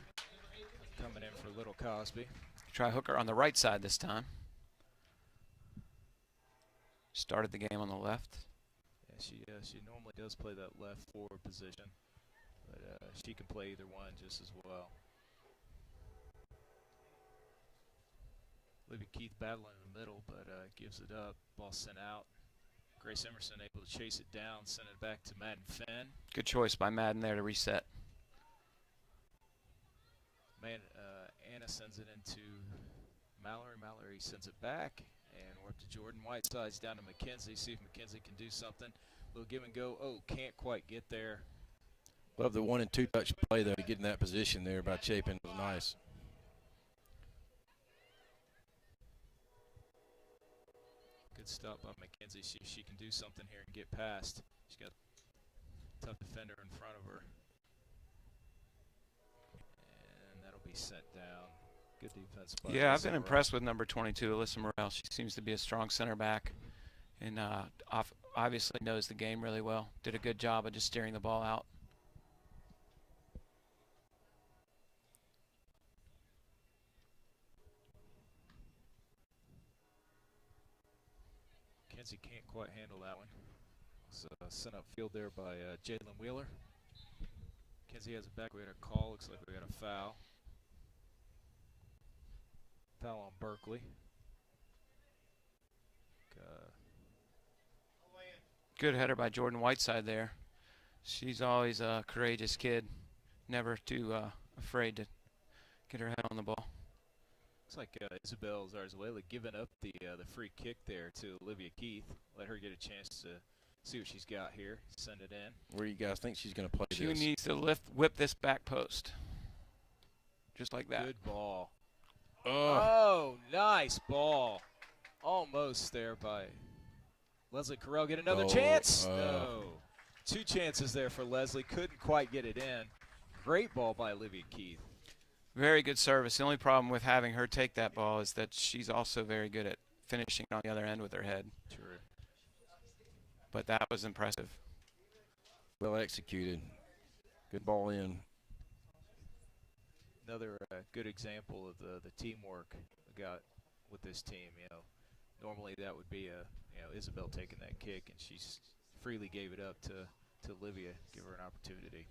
coming in for Little Cosby. Try Hooker on the right side this time. Started the game on the left. Yeah, she normally does play that left forward position, but she can play either one just as well. Olivia Keith battling in the middle, but gives it up. Ball sent out. Grace Emerson able to chase it down, send it back to Madden Fenn. Good choice by Madden there to reset. Anna sends it into Mallory. Mallory sends it back, and we're up to Jordan. Whiteside's down to McKenzie. See if McKenzie can do something. Little give and go. Oh, can't quite get there. Love the 1 and 2 touch play though to get in that position there by Chapin. It was nice. Good stop by McKenzie. She can do something here and get past. She's got a tough defender in front of her. And that'll be sent down. Good defense by Yeah, I've been impressed with number 22, Alyssa Morrell. She seems to be a strong center back and obviously knows the game really well. Did a good job of just steering the ball out. Mackenzie can't quite handle that one. So sent upfield there by Jalen Wheeler. Mackenzie has a back. We had a call. Looks like we got a foul. Foul on Berkely. Good header by Jordan Whiteside there. She's always a courageous kid, never too afraid to get her head on the ball. Looks like Isabel Zarzuela giving up the free kick there to Olivia Keith. Let her get a chance to see what she's got here. Send it in. Where do you guys think she's going to play She this? needs to whip this back post. Just like that. Good ball. Oh, nice ball. Almost there by Leslie Carell. Get another chance. No. 2 chances there for Leslie. Couldn't quite get it in. Great ball by Olivia Keith. Very good service. The only problem with having her take that ball is that she's also very good at finishing on the other end with her head. True. But that was impressive. Well executed. Good ball in. Another good example of the teamwork we got with this team. You know, normally that would be Isabel taking that kick, and she freely gave it up to Olivia, give her an opportunity.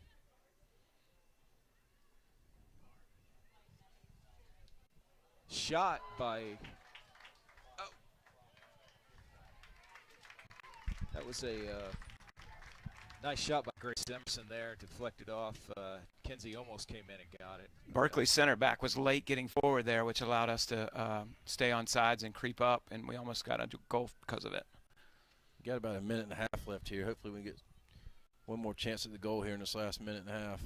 Shot by. Oh. That was a nice shot by Grace Emerson there, deflected off. Kenzie almost came in and got it. Berkeley center back was late getting forward there, which allowed us to stay on sides and creep up, and we almost got a goal because of it. We got about a minute and a half left here. Hopefully we get one more chance at the goal here in this last minute and a half.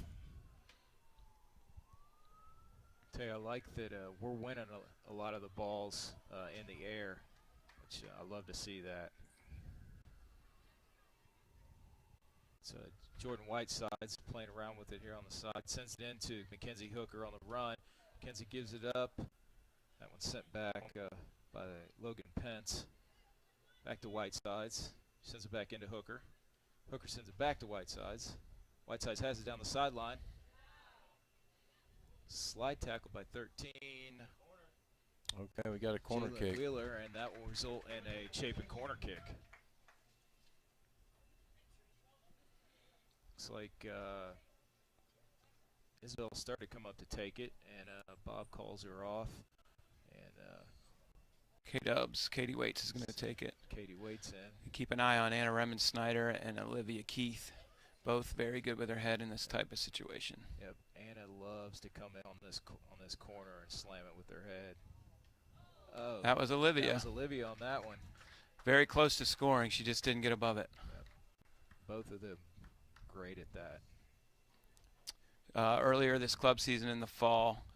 Tell you, I like that we're winning a lot of the balls in the air, which I love to see that. So Jordan Whiteside's playing around with it here on the side. Sends it into Mackenzie Hooker on the run. Mackenzie gives it up. That one's sent back by Logan Pence. Back to Whitesides. Sends it back into Hooker. Hooker sends it back to Whitesides. Whitesides has it down the sideline. Slide tackle by 13. Okay, we got a corner Jalen kick. Wheeler, and that will result in a Chapin corner kick. Looks like Isabel started to come up to take it, and Bob calls her off. And K-Dubs, Katie Waits is going to take it. Katie Waits in. Keep an eye on Anna Remmen-Snyder and Olivia Keith. Both very good with her head in this type of situation. Yep, Anna loves to come in on this corner and slam it with her head. Oh, that was Olivia. That was Olivia on that one. Very close to scoring. She just didn't get above it. Yep. Both of them great at that. Earlier this club season in the fall,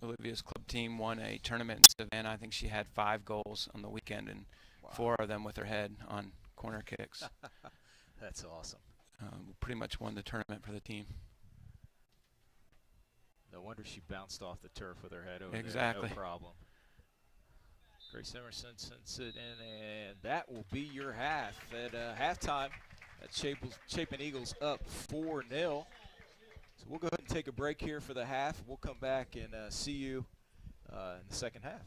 Olivia's club team won a tournament in Savannah. I think she had 5 goals on the weekend, and 4 of them with her head on corner kicks. That's awesome. Pretty much won the tournament for the team. No wonder she bounced off the turf with her head over exactly. there. No problem. Grace Emerson sends it in, and that will be your half. At halftime, Chapin Eagles up 4-0. So we'll go ahead and take a break here for the half. We'll come back and see you in the second half.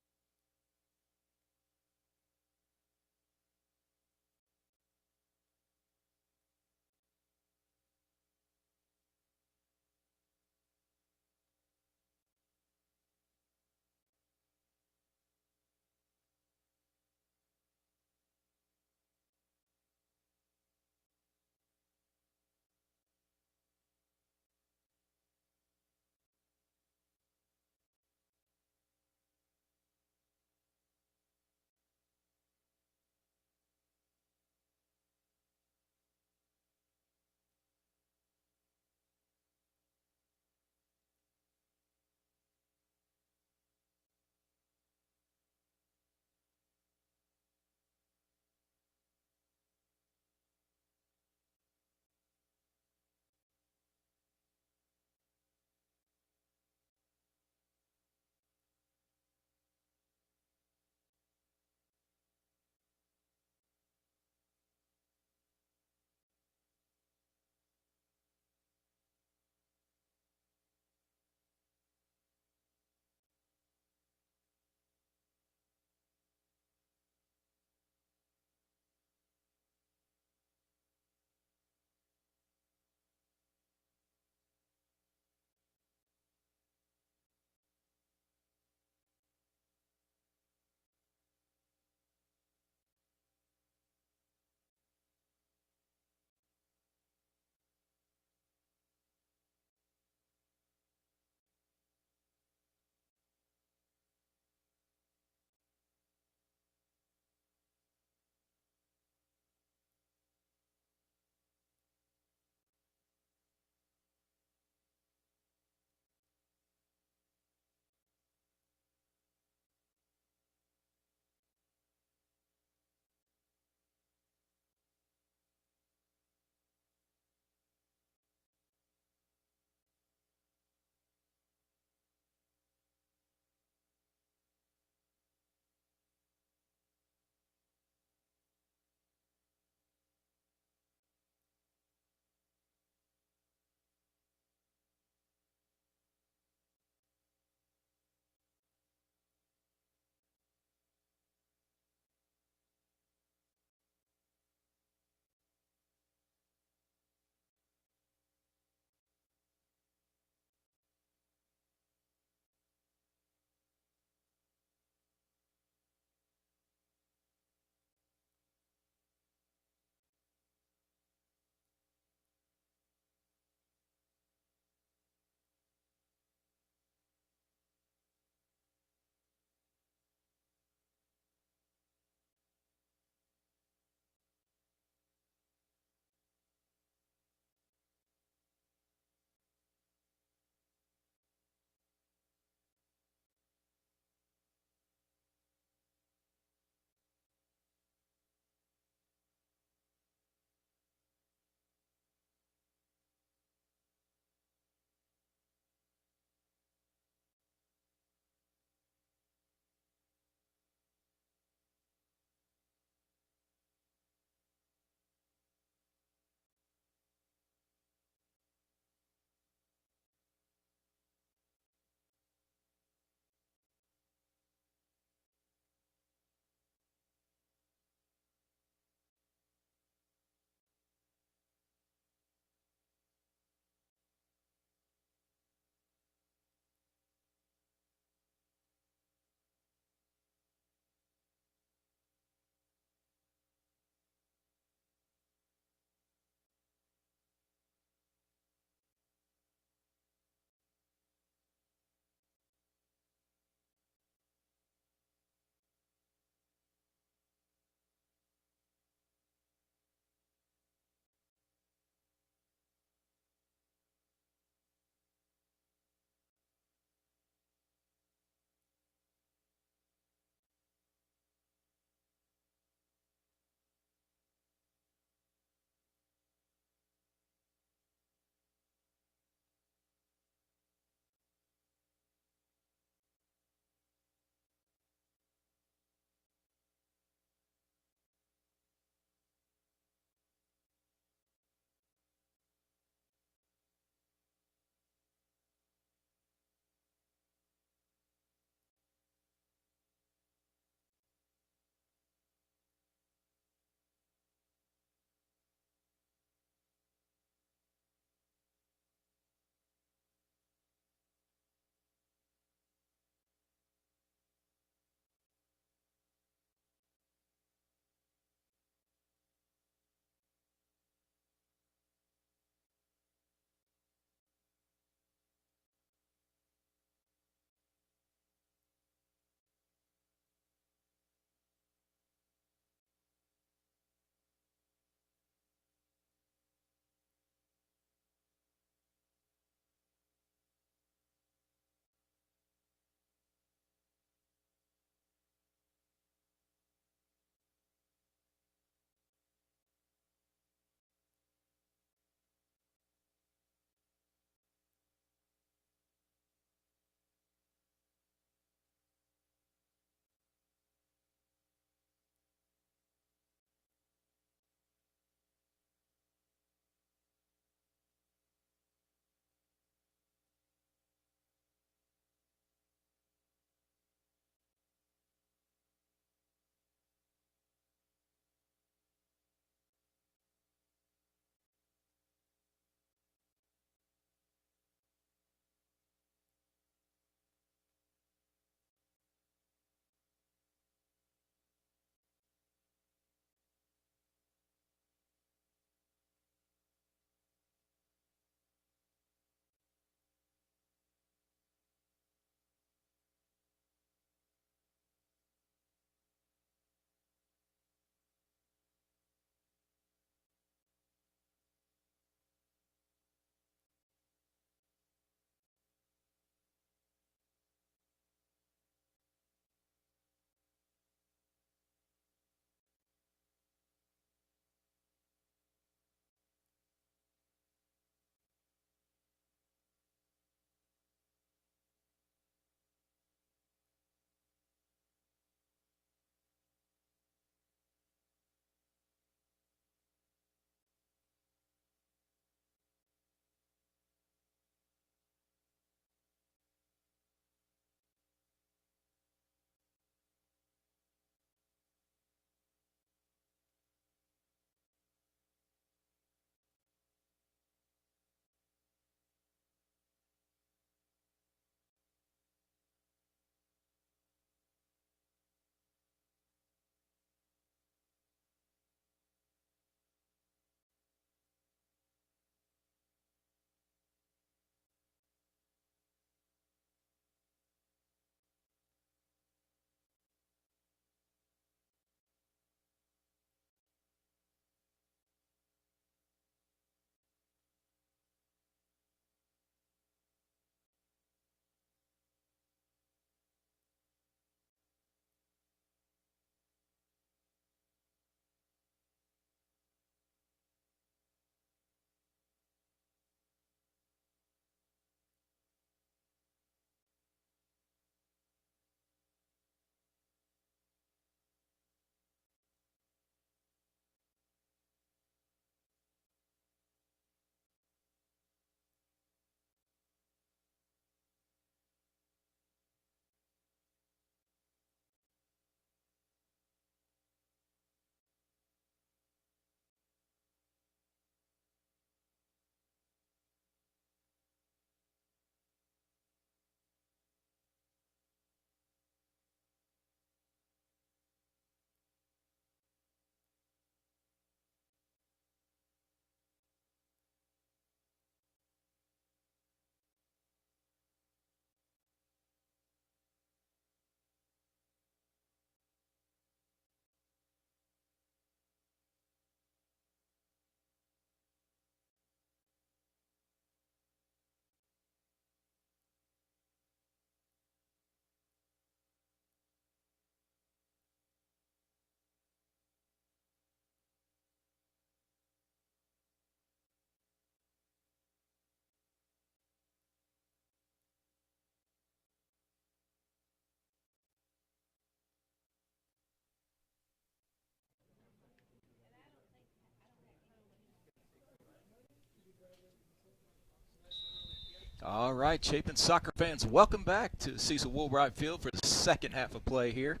All right, Chapin soccer fans, welcome back to Cecil Woolbright Field for the second half of play here.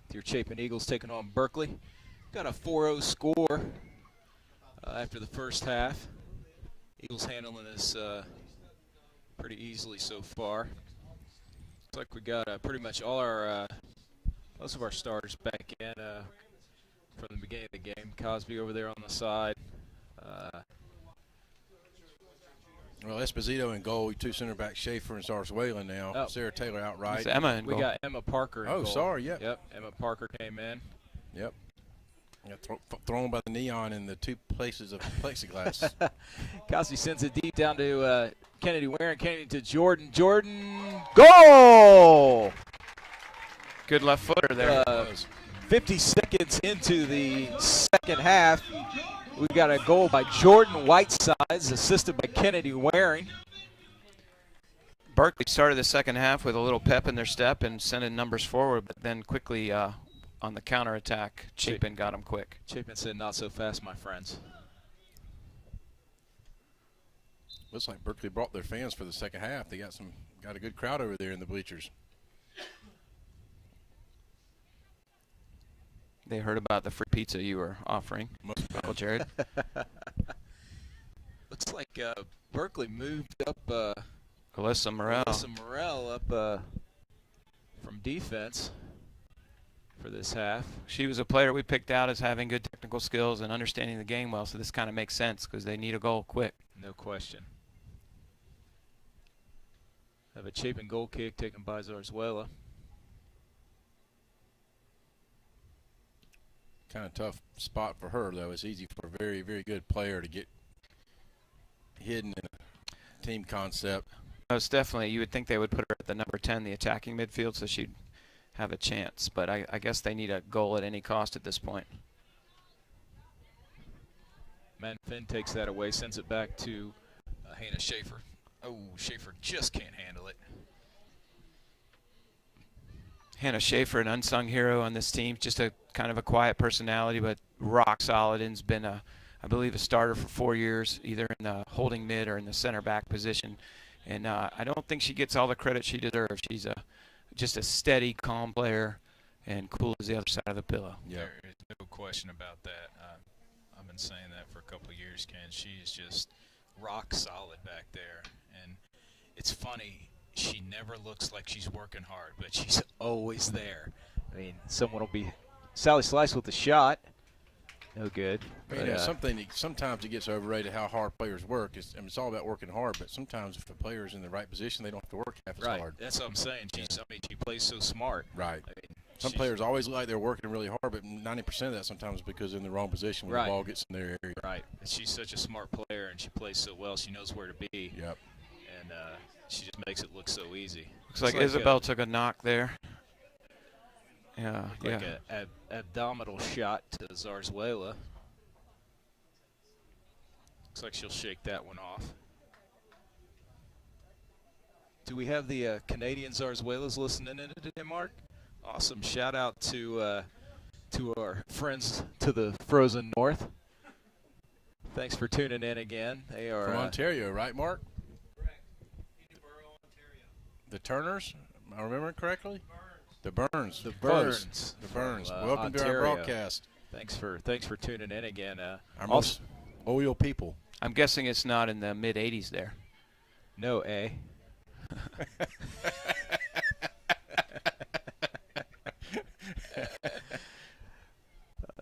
With your Chapin Eagles taking on Berkely. Got a 4-0 score after the first half. Eagles handling this pretty easily so far. Looks like we got pretty much all our most of our starters back in from the beginning of the game. Cosby over there on the side. Well, Esposito in goal, 2 center backs, Schaefer and Zarzuela now. Oh. Sarah Taylor out right. It's Emma in We goal. got Emma Parker in Oh, goal. sorry, yep. Yep, Emma Parker came in. Yep. Got thrown by the neon in the 2 places of plexiglass. Cosby sends it deep down to Kennedy Waring. Kennedy to Jordan. Jordan, goal! Good left footer there. 50 seconds into the second half, we got a goal by Jordan Whitesides, assisted by Kennedy Waring. Berkely started the second half with a little pep in their step and sending numbers forward, but then quickly on the counterattack, Chapin got them quick. Chapin said, "Not so fast, my friends." Looks like Berkely brought their fans for the second half. They got a good crowd over there in the bleachers. They heard about the free pizza you were offering, Uncle Jared. Looks like Berkely moved up Alyssa Morel up from defense for this half. She was a player we picked out as having good technical skills and understanding the game well, so this kind of makes sense because they need a goal quick. No question. Have a Chapin goal kick taken by Zarzuela. Kind of tough spot for her, though. It's easy for a very, very good player to get hidden in a team concept. Most definitely. You would think they would put her at the number 10, the attacking midfield, so she'd have a chance. But I guess they need a goal at any cost at this point. Man Finn takes that away, sends it back to Hannah Schaefer. Oh, Schaefer just can't handle it. Hannah Schaefer, an unsung hero on this team, just a kind of a quiet personality, but rock solid, and's been, I believe, a starter for 4 years, either in the holding mid or in the center back position. And I don't think she gets all the credit she deserves. She's just a steady, calm player and cool as the other side of the pillow. Yeah, there's no question about that. I've been saying that for a couple of years, Ken. She's just rock solid back there. And it's funny. She never looks like she's working hard, but she's always there. I mean, someone will be Sally Slice with the shot. No good. But, sometimes it gets overrated how hard players work. It's all about working hard, but sometimes if the player's in the right position, they don't have to work half as hard. That's what I'm saying. She plays so smart. Right. I mean, some players always look like they're working really hard, but 90% of that sometimes because they're in the wrong position when the ball gets in their area. Right. She's such a smart player, and she plays so well. She knows where to be. Yep. And she just makes it look so easy. Looks like Isabel took a knock there. Yeah. Like an abdominal shot to Zarzuela. Looks like she'll shake that one off. Do we have the Canadian Zarzuelas listening in today, Mark? Awesome. Shout out to our friends to the frozen north. Thanks for tuning in again. They are from Ontario, right, Mark? Correct. Peterborough, Ontario. The Turners? Am I remembering correctly? The Burns. The Close. Burns. The Burns. From, Welcome to our Ontario. broadcast. Thanks for tuning in again. Our most loyal people. I'm guessing it's not in the mid-'80s there. No, eh?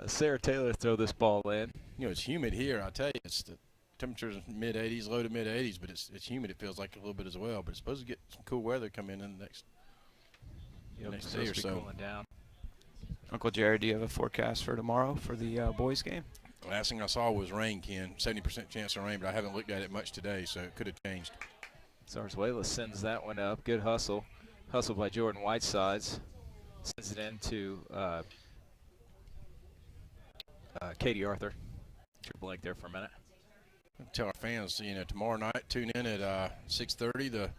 Sarah Taylor throw this ball in. You know, it's humid here. I tell you, it's the temperature's mid-'80s, low to mid-'80s, but it's humid. It feels like a little bit as well. But it's supposed to get some cool weather coming in the next day or so. Cooling down. Uncle Jared, do you have a forecast for tomorrow for the boys' game? The last thing I saw was rain, Ken. 70% chance of rain, but I haven't looked at it much today, so it could have changed. Zarzuela sends that one up. Good hustle. Hustle by Jordan Whitesides. Sends it into Katie Arthur. Drew blank there for a minute. Tell our fans, tomorrow night, tune in at 6:30. The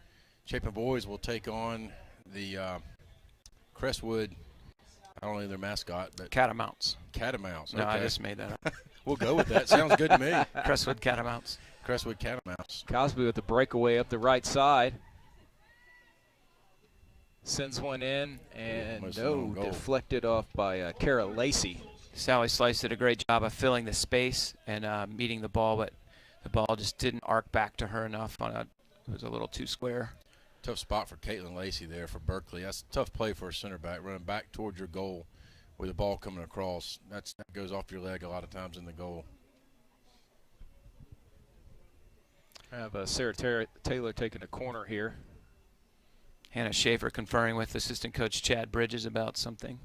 Chapin boys will take on the Crestwood, I don't know their mascot, but Catamounts. Catamounts. No, okay. I just made that up. We'll go with that. Sounds good to me. Crestwood Catamounts. Crestwood Catamounts. Cosby with the breakaway up the right side. Sends one in, and Almost no, an own goal. deflected off by Kara Lacey. Sally Slice did a great job of filling the space and meeting the ball, but the ball just didn't arc back to her enough. It was a little too square. Tough spot for Caitlin Lacey there for Berkeley. That's a tough play for a center back, running back towards your goal with the ball coming across. That goes off your leg a lot of times in the goal. I have Sarah Taylor taking a corner here. Hannah Schaefer conferring with assistant coach Chad Bridges about something.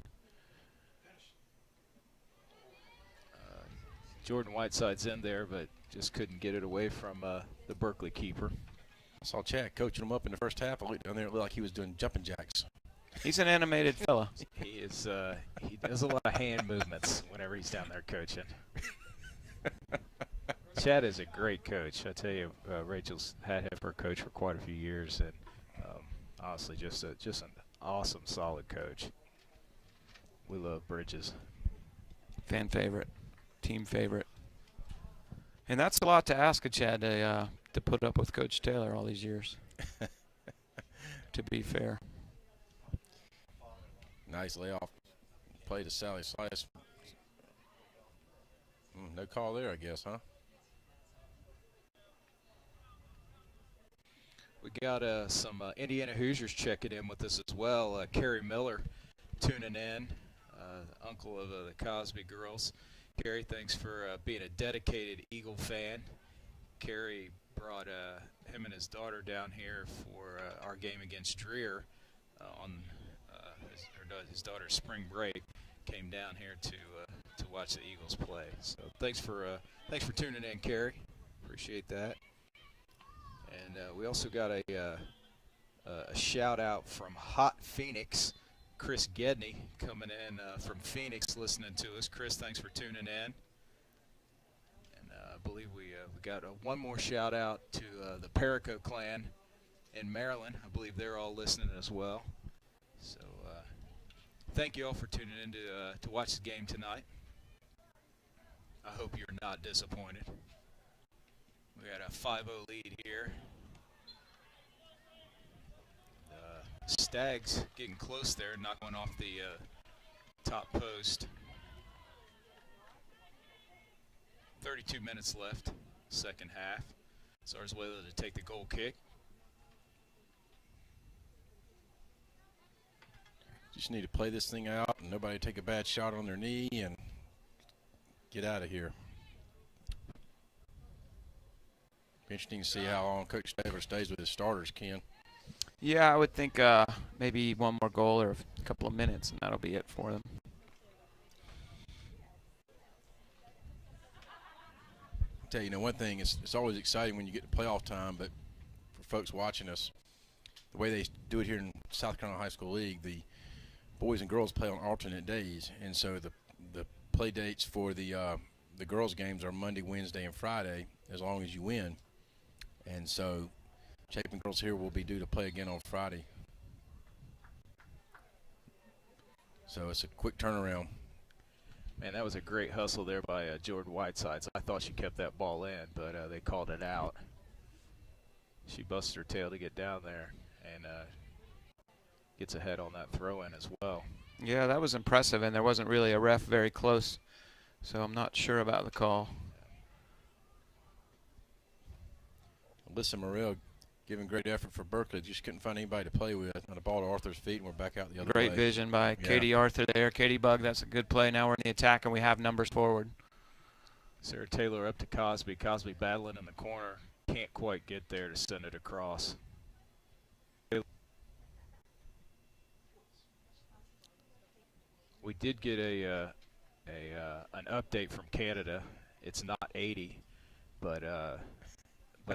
Jordan Whiteside's in there, but just couldn't get it away from the Berkeley keeper. I saw Chad coaching him up in the first half. I looked down there, it looked like he was doing jumping jacks. He's an animated fella. He is. He does a lot of hand movements whenever he's down there coaching. Chad is a great coach. I tell you, Rachel's had him for coach for quite a few years, and honestly, just an awesome, solid coach. We love Bridges. Fan favorite, team favorite. And that's a lot to ask of Chad to put up with Coach Taylor all these years, to be fair. Nice layoff play to Sally Slice. No call there, I guess, huh? We got some Indiana Hoosiers checking in with us as well. Carrie Miller tuning in, uncle of the Cosby girls. Carrie, thanks for being a dedicated Eagle fan. Carrie brought him and his daughter down here for our game against Dreer on his daughter's spring break. Came down here to watch the Eagles play. So thanks for tuning in, Carrie. Appreciate that. And we also got a shout out from Hot Phoenix, Chris Gedney, coming in from Phoenix, listening to us. Chris, thanks for tuning in. And I believe we got one more shout out to the Perico clan in Maryland. I believe they're all listening as well. So thank you all for tuning in to watch the game tonight. I hope you're not disappointed. We got a 5-0 lead here. Stags getting close there, knocking off the top post. 32 minutes left, second half. Zarzuela to take the goal kick. Just need to play this thing out and nobody take a bad shot on their knee and get out of here. Be interesting to see how long Coach Taylor stays with his starters, Ken. Yeah, I would think maybe one more goal or a couple of minutes, and that'll be it for them. I'll tell you, one thing, it's always exciting when you get to playoff time, but for folks watching us, the way they do it here in South Carolina High School League, the boys and girls play on alternate days, and so the play dates for the girls' games are Monday, Wednesday, and Friday, as long as you win. And so Chapin girls here will be due to play again on Friday. So it's a quick turnaround. Man, that was a great hustle there by Jordan Whiteside. I thought she kept that ball in, but they called it out. She busted her tail to get down there and gets ahead on that throw-in as well. Yeah, that was impressive, and there wasn't really a ref very close, so I'm not sure about the call. Alyssa Morrell giving great effort for Berkeley. Just couldn't find anybody to play with. On the ball to Arthur's feet, and we're back out the other way. Great vision by Katie Arthur there. Katie Bug, that's a good play. Now we're in the attack, and we have numbers forward. Sarah Taylor up to Cosby. Cosby battling in the corner. Can't quite get there to send it across. We did get an update from Canada. It's not 80, but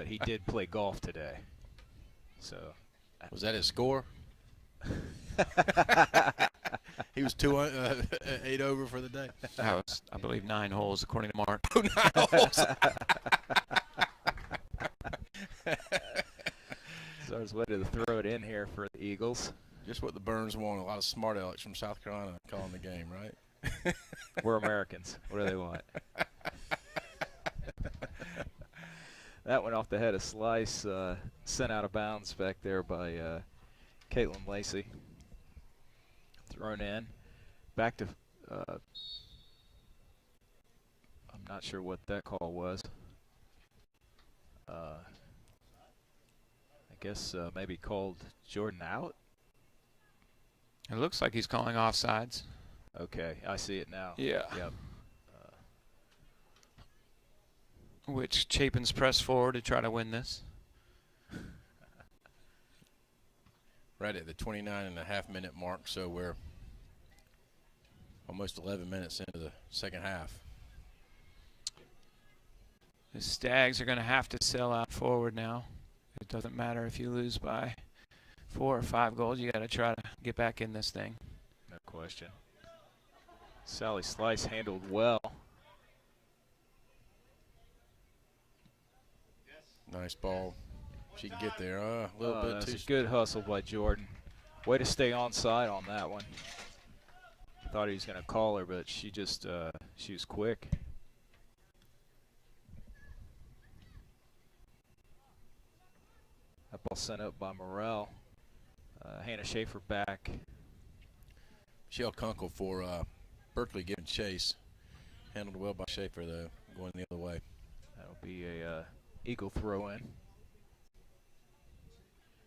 he did play golf today. So was that his score? He was 8 over for the day. That was, I believe, 9 holes according to Mark. 9 holes. So I was ready to throw it in here for the Eagles. Just what the Burns want. A lot of smart alecks from South Carolina calling the game, right? We're Americans. What do they want? That went off the head of Slice, sent out of bounds back there by Caitlin Lacey. Thrown in. Back to, I'm not sure what that call was. I guess maybe called Jordan out. It looks like he's calling offsides. Okay, I see it now. Yeah. Yep. Which Chapin's pressed forward to try to win this. Right at the 29.5-minute mark, so we're almost 11 minutes into the second half. The Stags are going to have to sell out forward now. It doesn't matter if you lose by 4 or 5 goals. You got to try to get back in this thing. No question. Sally Slice handled well. Nice ball. She can get there. A little bit That's too. a good hustle by Jordan. Way to stay onside on that one. Thought he was going to call her, but she just she was quick. That ball sent up by Morrell. Hannah Schaefer back. Michelle Kunkel for Berkeley giving chase. Handled well by Schaefer, though, going the other way. That'll be a Eagle throw in.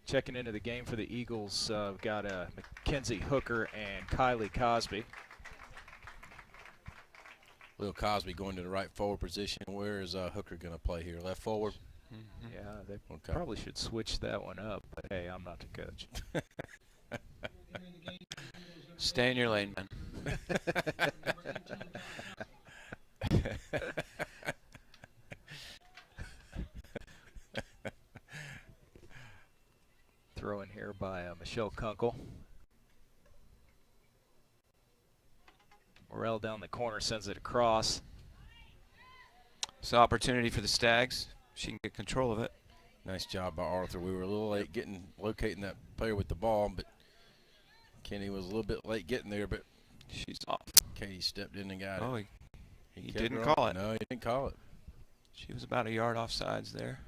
Checking into the game for the Eagles, we've got Mackenzie Hooker and Kylie Cosby. Lil Cosby going to the right forward position. Where is Hooker going to play here? Left forward? Mm-hmm. Yeah, they Okay. probably should switch that one up, but hey, I'm not the coach. Stay in your lane, man. Throw in here by Michelle Kunkel. Morrell down the corner sends it across. It's an opportunity for the Stags. She can get control of it. Nice job by Arthur. We were a little late locating that player with the ball, but Kenny was a little bit late getting there, but She's off. Katie stepped in and got Oh, it. he kept didn't her call on. it. No, he didn't call it. She was about a yard offsides there.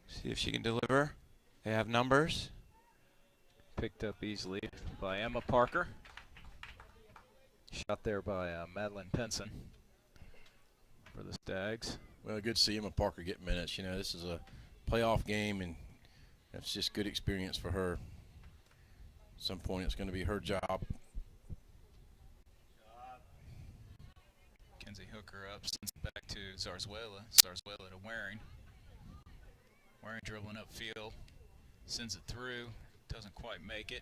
See if she can deliver. They have numbers. Picked up easily by Emma Parker. Shot there by Madeline Penson for the Stags. Well, good to see Emma Parker get minutes. You know, this is a playoff game, and that's just good experience for her. At some point, it's going to be her job. Kenzie Hooker up, sends it back to Zarzuela. Zarzuela to Waring. Waring dribbling upfield, sends it through, doesn't quite make it.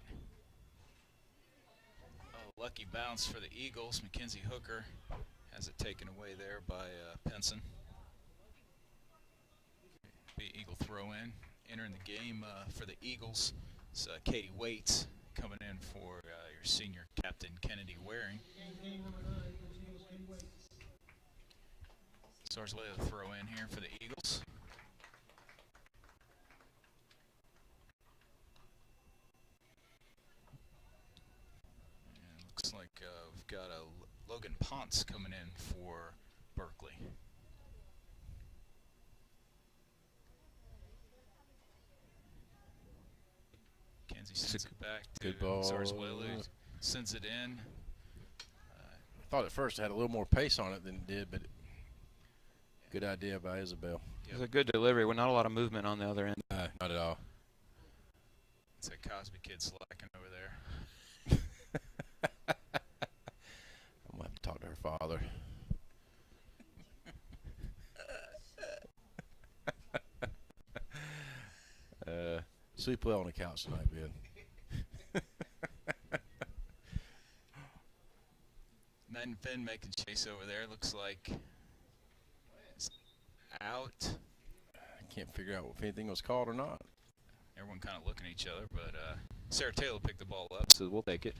Oh, lucky bounce for the Eagles. Mackenzie Hooker has it taken away there by Penson. Be Eagle throw in. Entering the game for the Eagles. It's Katie Waits coming in for your senior captain Kennedy Waring. Zarzuela throw in here for the Eagles. And looks like we've got a Logan Ponce coming in for Berkeley. Kenzie sends it back to Good ball. Zarzuela. Sends it in. I thought at first it had a little more pace on it than it did, but good idea by Isabel. It was a good delivery with not a lot of movement on the other end. Not at all. It's a Cosby kid slacking over there. I'm going to have to talk to her father. So we play on the couch tonight, Ben. Madden Finn making chase over there. Looks like it's out. I can't figure out if anything was called or not. Everyone kind of looking at each other, but Sarah Taylor picked the ball up. So we'll take it.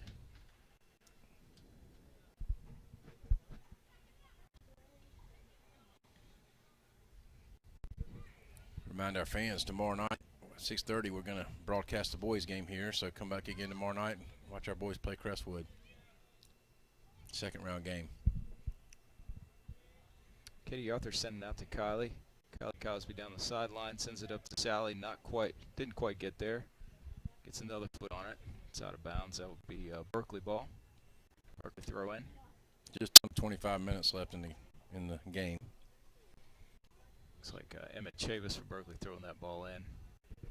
Remind our fans tomorrow night, 6:30, we're going to broadcast the boys' game here. So come back again tomorrow night and watch our boys play Crestwood. Second round game. Katie Arthur sending out to Kylie. Kylie Cosby down the sideline, sends it up to Sally. Didn't quite get there. Gets another foot on it. It's out of bounds. That would be Berkely ball. Berkely throw in. Just 25 minutes left in the game. Looks like Emmett Chavis for Berkely throwing that ball in.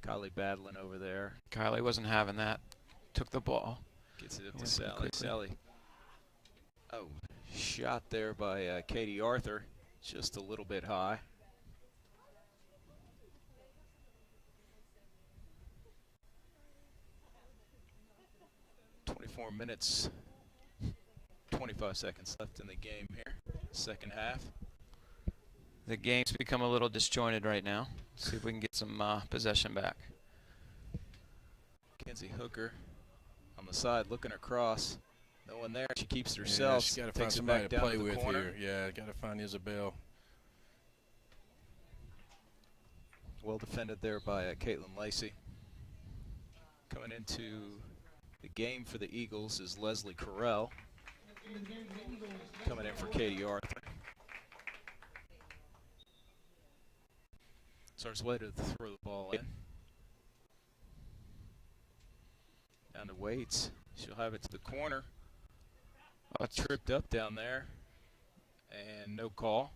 Kylie battling over there. Kylie wasn't having that. Took the ball. Gets it up to Sally. Sally. Oh, shot there by Katie Arthur. Just a little bit high. .24 minutes, 25 seconds left in the game here. Second half. The game's become a little disjointed right now. See if we can get some possession back. Kenzie Hooker on the side looking across. No one there. She keeps it herself. She's got to find takes it somebody back to down play to the with corner. here. Yeah, got to find Isabel. Well defended there by Caitlin Lacey. Coming into the game for the Eagles is Leslie Carell. Coming in for Katie Arthur. Zarzuela to throw the ball in. Down to Waits. She'll have it to the corner. Tripped up down there. And no call.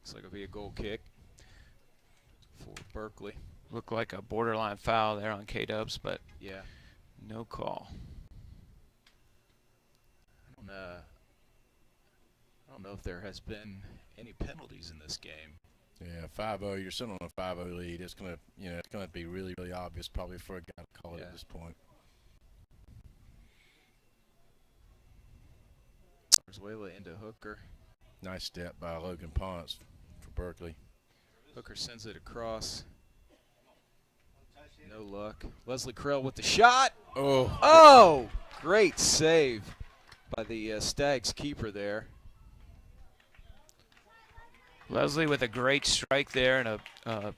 Looks like it'll be a goal kick for Berkely. Looked like a borderline foul there on K-Dubs, but yeah, no call. I don't know if there has been any penalties in this game. Yeah, 5-0. You're still on a 5-0 lead. It's gonna, it's gonna be really, really obvious probably for a guy to call it at this point. Zarzuela into Hooker. Nice step by Logan Ponce for Berkely. Hooker sends it across. No luck. Leslie Carell with the shot. Oh, great save by the Stags keeper there. Leslie with a great strike there and a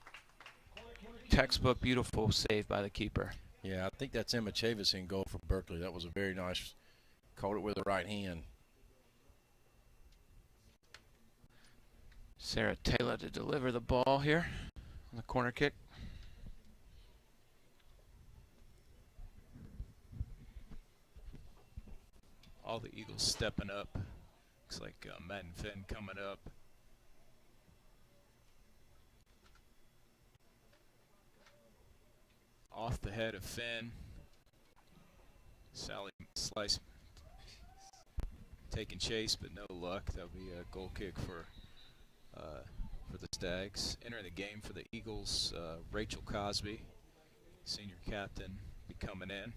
textbook beautiful save by the keeper. Yeah, I think that's Emma Chavis in goal for Berkely. That was a very nice, caught it with the right hand. Sarah Taylor to deliver the ball here on the corner kick. All the Eagles stepping up. Looks like Matt and Finn coming up. Off the head of Finn. Sally slice taking chase, but no luck. That'll be a goal kick for the Stags. Entering the game for the Eagles, Rachel Cosby, senior captain, be coming in.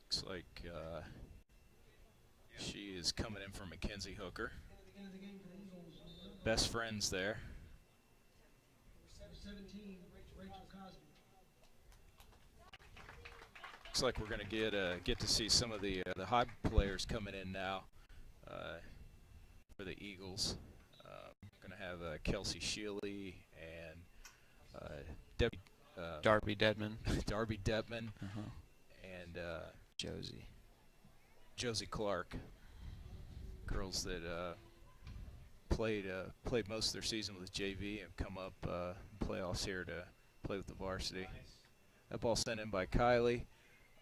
Looks like she is coming in for Mackenzie Hooker. Best friends there. 17, Rachel Cosby. Looks like we're going to get to see some of the high players coming in now for the Eagles. Going to have Kelsey Shealy and Darby Dedman. Darby Dedman and Josie Clark. Girls that played most of their season with JV and come up playoffs here to play with the varsity. That ball sent in by Kylie.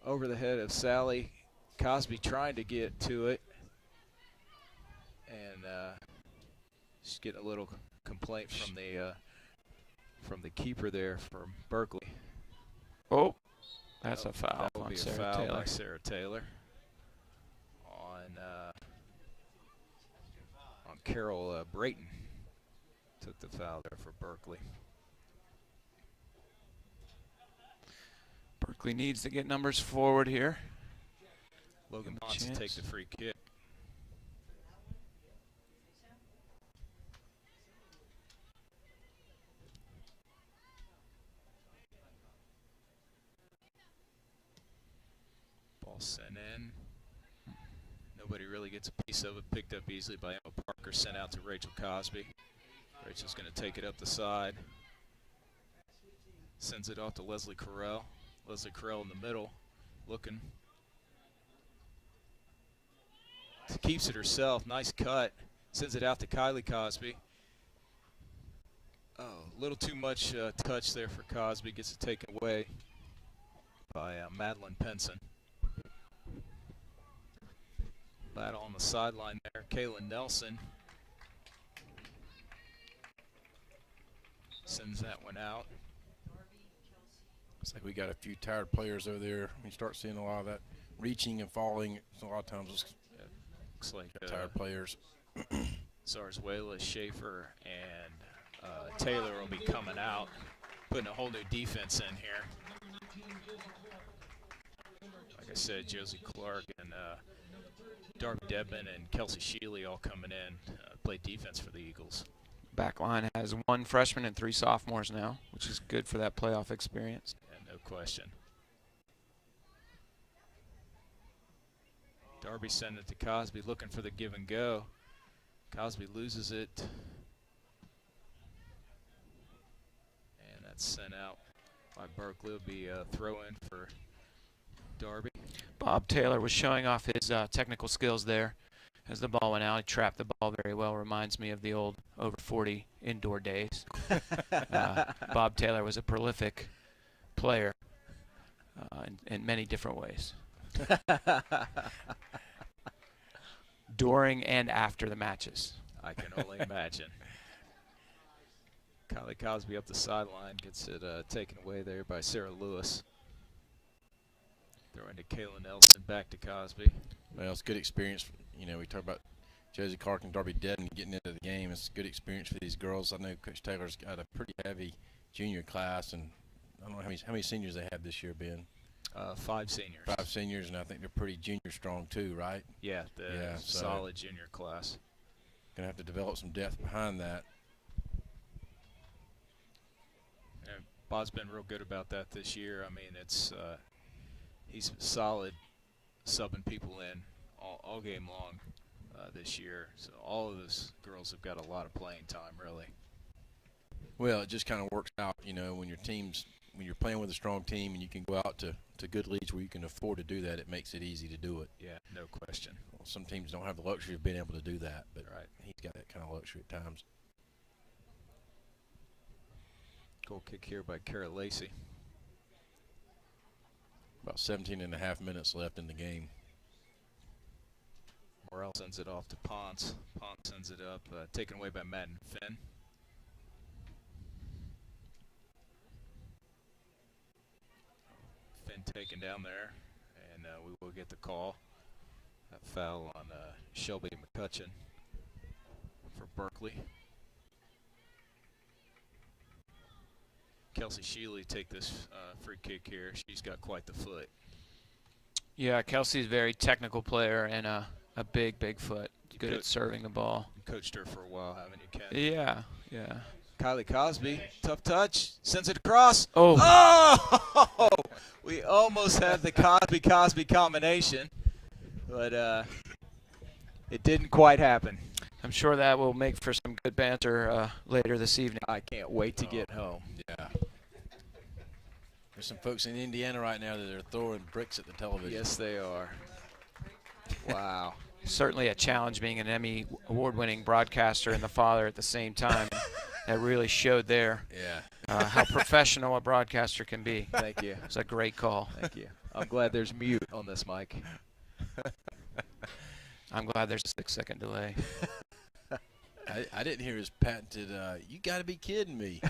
Over the head of Sally. Cosby trying to get to it. And she's getting a little complaint from the keeper there from Berkely. Oh, that's a foul. That would be a Sarah foul Taylor. by Sarah Taylor on Carol Brayton. Took the foul there for Berkely. Berkely needs to get numbers forward here. Logan Ponce to take the free kick. Ball sent in. Nobody really gets a piece of it. Picked up easily by Emma Parker. Sent out to Rachel Cosby. Rachel's going to take it up the side. Sends it off to Leslie Carell. Leslie Carell in the middle, looking. Keeps it herself. Nice cut. Sends it out to Kylie Cosby. Oh, A little too much touch there for Cosby. Gets it taken away by Madeline Penson. Battle on the sideline there. Kaylin Nelson sends that one out. Looks like we got a few tired players over there. We start seeing a lot of that reaching and falling. So a lot of times it's Looks like tired players. Zarzuela, Schaefer, and Taylor will be coming out, putting a whole new defense in here. Like I said, Josie Clark and Darby Debman and Kelsey Shealy all coming in, play defense for the Eagles. Back line has 1 freshman and 3 sophomores now, which is good for that playoff experience. Yeah, no question. Darby sending it to Cosby, looking for the give and go. Cosby loses it. And that's sent out by Berkely. Will be a throw in for Darby. Bob Taylor was showing off his technical skills there as the ball went out. He trapped the ball very well. Reminds me of the old over 40 indoor days. Bob Taylor was a prolific player in many different ways. During and after the matches. I can only imagine. Kylie Cosby up the sideline, gets it taken away there by Sarah Lewis. Throwing to Kaylin Nelson, back to Cosby. Well, it's good experience. You know, we talk about Josie Clark and Darby Dedden getting into the game. It's a good experience for these girls. I know Coach Taylor's got a pretty heavy junior class, and I don't know how many seniors they have this year, Ben. 5 seniors. 5 seniors, and I think they're pretty junior strong too, right? Yeah, the so solid junior class. Gonna have to develop some depth behind that. And Bob's been real good about that this year. I mean, it's he's solid subbing people in all game long this year. So all of those girls have got a lot of playing time, really. Well, it just kind of works out, you know, when you're playing with a strong team and you can go out to good leagues where you can afford to do that, it makes it easy to do it. Yeah, no question. Well, some teams don't have the luxury of being able to do that, but Right. he's got that kind of luxury at times. Goal kick here by Kara Lacey. About 17.5 minutes left in the game. Morrell sends it off to Ponce. Ponce sends it up, taken away by Madden Finn. Finn taken down there, and we will get the call. That foul on Shelby McCutcheon for Berkely. Kelsey Shealy take this free kick here. She's got quite the foot. Yeah, Kelsey's a very technical player and a big foot. Good at serving the ball. You coached her for a while, haven't you, Ken? Yeah. Kylie Cosby, tough touch, sends it across. Oh! We almost had the Cosby combination, but it didn't quite happen. I'm sure that will make for some good banter later this evening. I can't wait to get home. Yeah. There's some folks in Indiana right now that are throwing bricks at the television. Yes, they are. Wow. Certainly a challenge being an Emmy award-winning broadcaster and the father at the same time. That really showed there how professional a broadcaster can be. Thank you. It's a great call. Thank you. I'm glad there's mute on this mic. I'm glad there's a 6-second delay. I didn't hear his patented, you got to be kidding me.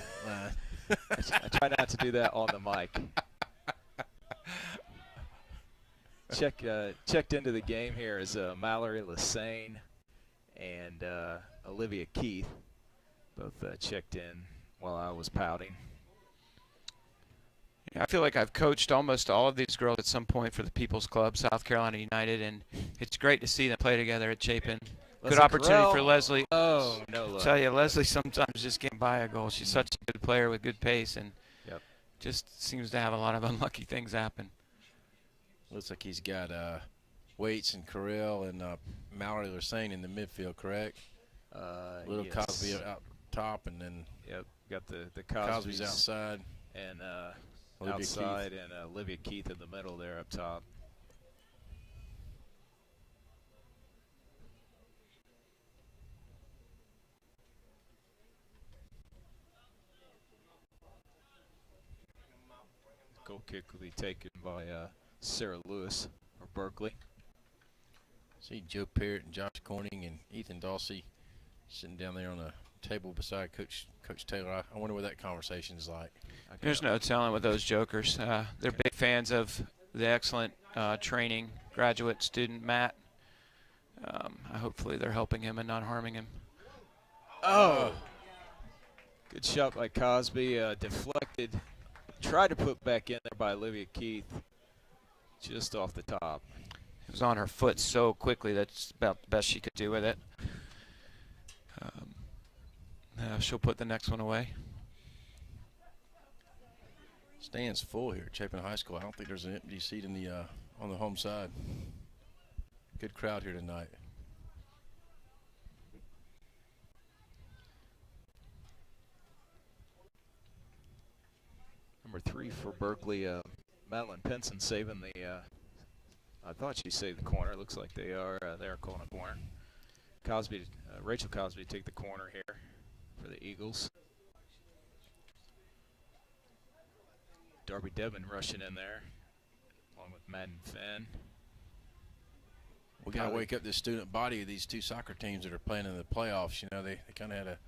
I try not to do that on the mic. Checked into the game here is Mallory Lassane and Olivia Keith. Both checked in while I was pouting. Yeah, I feel like I've coached almost all of these girls at some point for the People's Club, South Carolina United, and it's great to see them play together at Chapin. Good opportunity for Leslie. Oh, no look. I tell you, Leslie sometimes just can't buy a goal. She's such a good player with good pace and just seems to have a lot of unlucky things happen. Looks like he's got Waits and Carell and Mallory Lassane in the midfield, correct? Little yes. Cosby out top, and then got the Cosby's outside. And Olivia outside Keith. and Olivia Keith in the middle there up top. kick will be taken by Sarah Lewis or Berkeley. See Joe Parrott and Josh Corning and Ethan Dawsey sitting down there on the table beside Coach Taylor. I wonder what that conversation is like. There's no telling with those jokers. They're big fans of the excellent training graduate student Matt. Hopefully they're helping him and not harming him. Oh! Good shot by Cosby. Deflected. Tried to put back in there by Olivia Keith. Just off the top. It was on her foot so quickly that's about the best she could do with it. She'll put the next one away. Stands full here at Chapin High School. I don't think there's an empty seat in the on the home side. Good crowd here tonight. Number 3 for Berkeley, Madeline Pinson saving the, I thought she saved the corner. Looks like they are calling a corner. Cosby, Rachel Cosby take the corner here for the Eagles. Darby Devon rushing in there, along with Madden Fenn. We got to wake up the student body of these two soccer teams that are playing in the playoffs. You know, they kind of had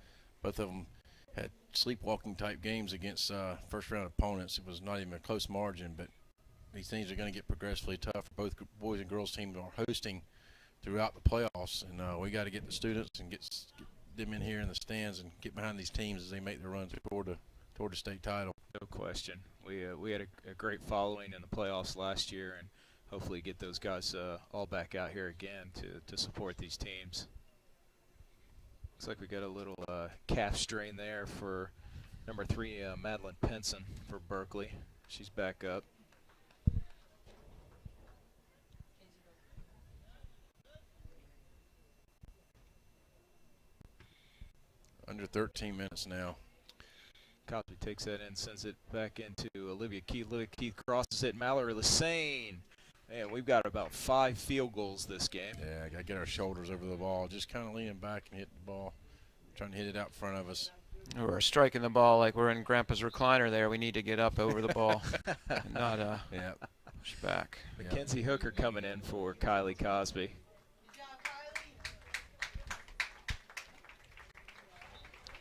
both of them had sleepwalking type games against first round opponents. It was not even a close margin, but these things are going to get progressively tough. Both boys and girls teams are hosting throughout the playoffs, and we got to get the students and get them in here in the stands and get behind these teams as they make their runs toward the state title. No question. We had a great following in the playoffs last year, and hopefully get those guys all back out here again to support these teams. Looks like we got a little calf strain there for number 3, Madeline Pinson for Berkeley. She's back up. Under 13 minutes now. Cosby takes that in, sends it back into Olivia Keith. Olivia Keith crosses it. Mallory Lassane. Man, we've got about 5 field goals this game. Yeah, got to get our shoulders over the ball. Just kind of leaning back and hit the ball. Trying to hit it out in front of us. We're striking the ball like we're in Grandpa's recliner there. We need to get up over the ball and not push back. Mackenzie Hooker coming in for Kylie Cosby.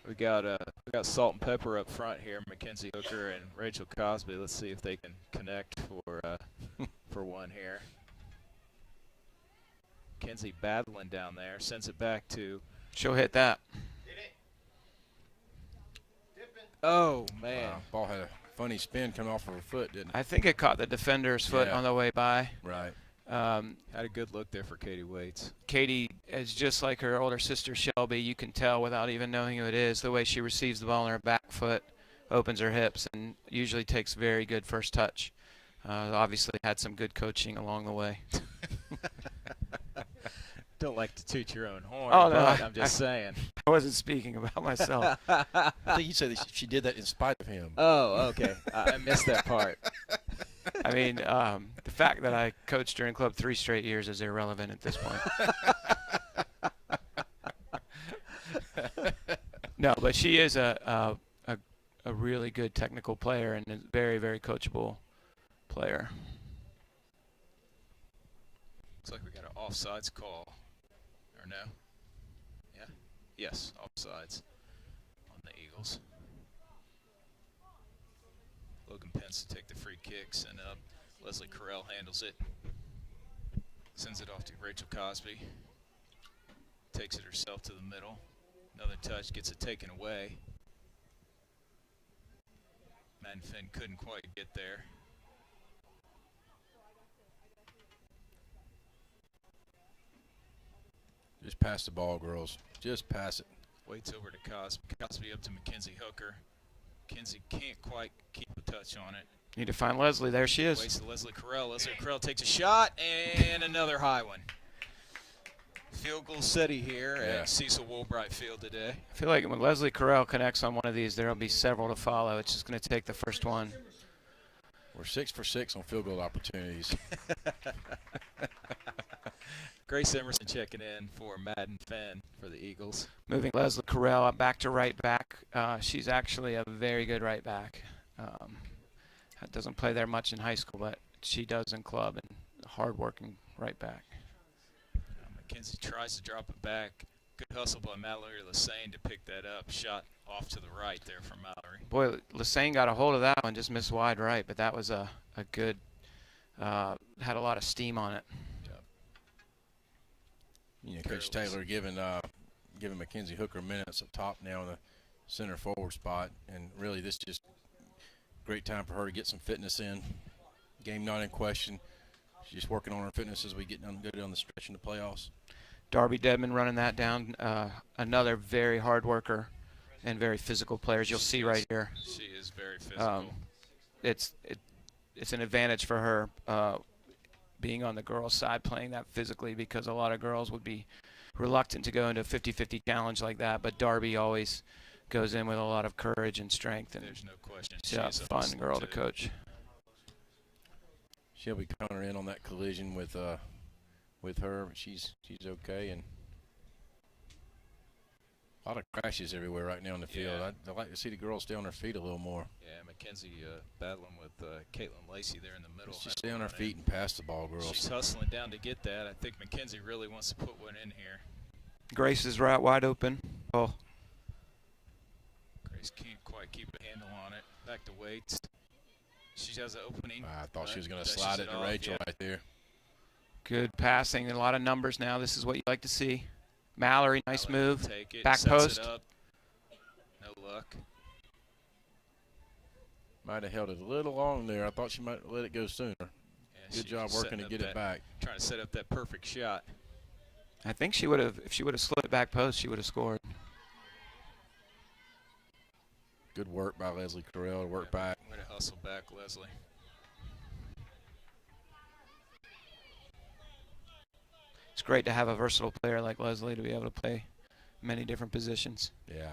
We got Salt and Pepper up front here, Mackenzie Hooker and Rachel Cosby. Let's see if they can connect for one here. Mackenzie battling down there, sends it back to. She'll hit that. Oh man! Wow. Ball had a funny spin coming off of her foot, didn't it? I think it caught the defender's foot on the way by. Right. Had a good look there for Katie Waits. Katie is just like her older sister Shelby. You can tell without even knowing who it is. The way she receives the ball on her back foot, opens her hips, and usually takes very good first touch. Obviously had some good coaching along the way. Don't like to toot your own horn, oh, no, I'm just saying. I wasn't speaking about myself. I think you said that she did that in spite of him. Oh, okay. I missed that part. I mean, the fact that I coached her in club 3 straight years is irrelevant at this point. No, but she is a really good technical player and a very, very coachable player. Looks like we got an offsides call. Or no? Yeah? Yes, offsides on the Eagles. Logan Pence to take the free kick, send it up. Leslie Carell handles it. Sends it off to Rachel Cosby. Takes it herself to the middle. Another touch, gets it taken away. Madden Finn couldn't quite get there. Just pass the ball, girls. Just pass it. Waits over to Cosby. Cosby up to Mackenzie Hooker. Mackenzie can't quite keep a touch on it. Need to find Leslie. There she is. Waits to Leslie Carell. Leslie Carell takes a shot, and another high one. Field goal city here at Cecil Woolbright Field today. I feel like when Leslie Carell connects on one of these, there will be several to follow. It's just going to take the first one. We're 6 for 6 on field goal opportunities. Grace Emerson checking in for Madden Fenn for the Eagles. Moving Leslie Carell back to right back. She's actually a very good right back. Doesn't play there much in high school, but she does in club, and hard-working right back. McKenzie tries to drop it back. Good hustle by Mallory Lassane to pick that up. Shot off to the right there from Mallory. Boy, Lassane got a hold of that one, just missed wide right, but that was a good, had a lot of steam on it. You know, Coach Taylor giving Mackenzie Hooker minutes up top now in the center forward spot, and really this just great time for her to get some fitness in. Game not in question. She's just working on her fitness as we get good on the stretch in the playoffs. Darby Dedman running that down. Another very hard worker and very physical player, as you'll see right here. She is very physical. It's an advantage for her being on the girls' side, playing that physically, because a lot of girls would be reluctant to go into a 50-50 challenge like that. But Darby always goes in with a lot of courage and strength. And there's no question. She's a fun girl to coach. She'll be coming in on that collision with her. But she's okay, and a lot of crashes everywhere right now in the field. I'd like to see the girls stay on their feet a little more. Yeah, Mackenzie battling with Caitlin Lacey there in the middle. Just stay on her feet and pass the ball, girls. She's hustling down to get that. I think Mackenzie really wants to put one in here. Grace is right wide open. Oh. Grace can't quite keep a handle on it. Back to Waits. She has an opening. I thought she was going to slide it to Rachel right there. Good passing, a lot of numbers now. This is what you like to see. Mallory, nice move. Take it, back post. It up. No luck. Might have held it a little long there. I thought she might let it go sooner. Yeah, good job working to get it back. Trying to set up that perfect shot. I think she would have, if she would have slid back post, she would have scored. Good work by Leslie Carell to work back. Way to hustle back, Leslie. It's great to have a versatile player like Leslie to be able to play many different positions. Yeah.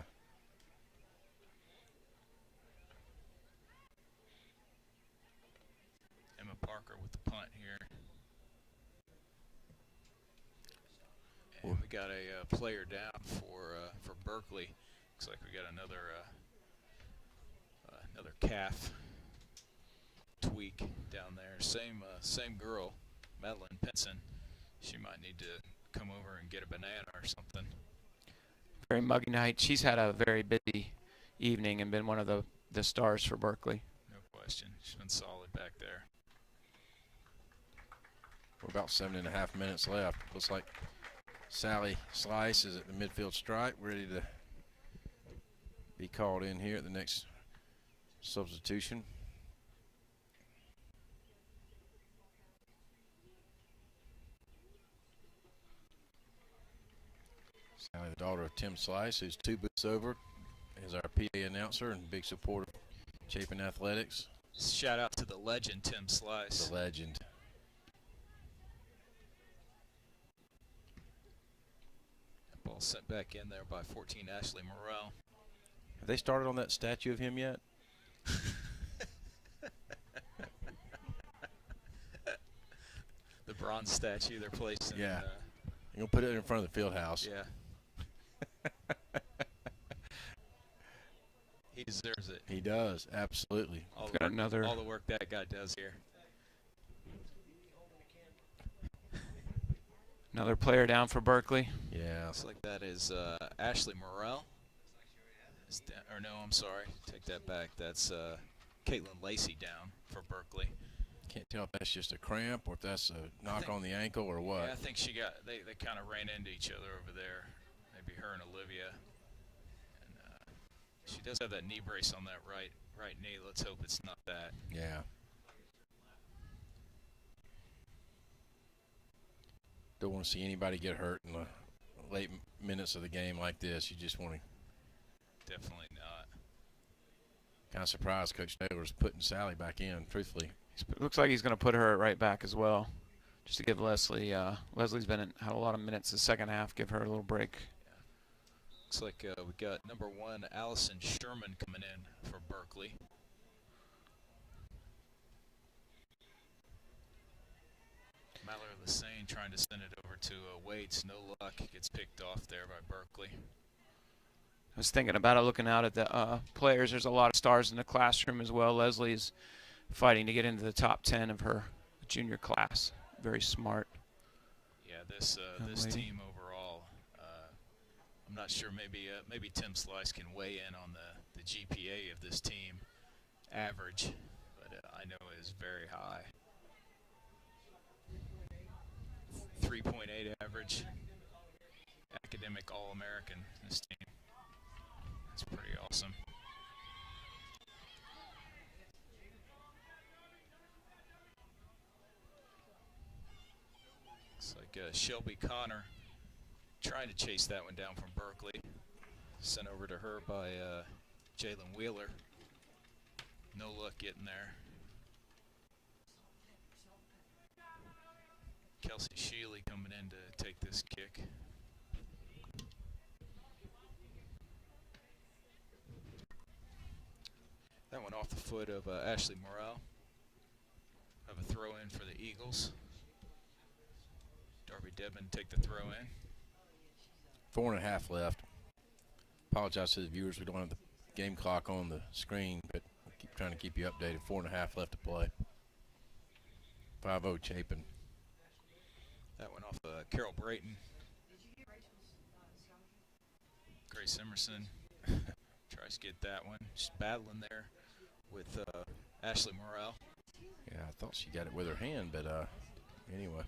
Emma Parker with the punt here. And we got a player down for Berkely. Looks like we got another calf tweak down there. Same girl, Madeline Pinson. She might need to come over and get a banana or something. Very muggy night. She's had a very busy evening and been one of the stars for Berkely. No question. She's been solid back there. We're about 7.5 minutes left. Looks like Sally Slice is at the midfield stripe, ready to be called in here at the next substitution. Sally, the daughter of Tim Slice, who's 2 booths over, is our PA announcer and big supporter of Chapin Athletics. Shout out to the legend, Tim Slice. The legend. That ball sent back in there by 14, Ashley Morrell. Have they started on that statue of him yet? The bronze statue they're placing. Yeah. You're going to put it in front of the field house. Yeah. He deserves it. He does, absolutely. All the work that guy does here. Another player down for Berkely. Yeah. Looks like that is Ashley Morrell. Or no, I'm sorry. Take that back. That's Caitlin Lacey down for Berkely. Can't tell if that's just a cramp or if that's a knock on the ankle or what. Yeah, I think she got. They kind of ran into each other over there. Maybe her and Olivia. And she does have that knee brace on that right knee. Let's hope it's not that. Yeah. Don't want to see anybody get hurt in the late minutes of the game like this. You just want to. Definitely not. Kind of surprised Coach Taylor's putting Sally back in, truthfully. It looks like he's going to put her right back as well, just to give Leslie. Leslie's had a lot of minutes the second half. Give her a little break. Yeah. Looks like we got number 1, Allison Sherman, coming in for Berkely. Mallory Lassane trying to send it over to Waits. No luck. Gets picked off there by Berkely. I was thinking about it, looking out at the players. There's a lot of stars in the classroom as well. Leslie's fighting to get into the top 10 of her junior class. Very smart. Yeah, this this lady. team overall, I'm not sure. Maybe Tim Slice can weigh in on the GPA of this team, average, but I know it is very high. 3.8 average, academic All-American. This team. That's pretty awesome. It's like Shelby Connor trying to chase that one down from Berkeley. Sent over to her by Jalen Wheeler. No luck getting there. Kelsey Shealy coming in to take this kick. That went off the foot of Ashley Morrell. Have a throw in for the Eagles. Darby Dedman take the throw in. 4.5 left. Apologize to the viewers. We don't have the game clock on the screen, but we'll keep trying to keep you updated. 4.5 left to play. 5-0 Chapin. That went off Carol Brayton. Grace Emerson tries to get that one. She's battling there with Ashley Morrell. Yeah, I thought she got it with her hand, but anyway.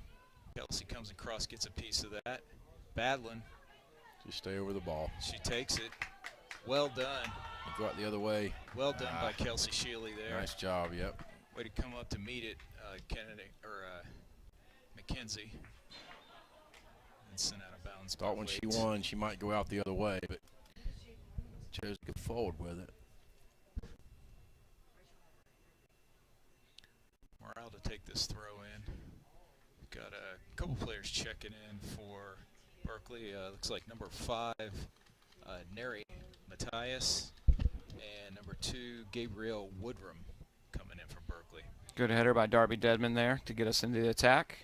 Kelsey comes across, gets a piece of that. Battling. Just stay over the ball. She takes it. Well done. And go out the other way. Well done by Kelsey Shealy there. Nice job, yep. Way to come up to meet it, Kennedy or McKenzie. And sent out of bounds. Thought when she won, she might go out the other way, but chose to go forward with it. Morale to take this throw in. Got a couple players checking in for Berkeley. Looks like number 5, Neri Matthias, and number 2, Gabrielle Woodrum coming in for Berkeley. Good header by Darby Dedman there to get us into the attack.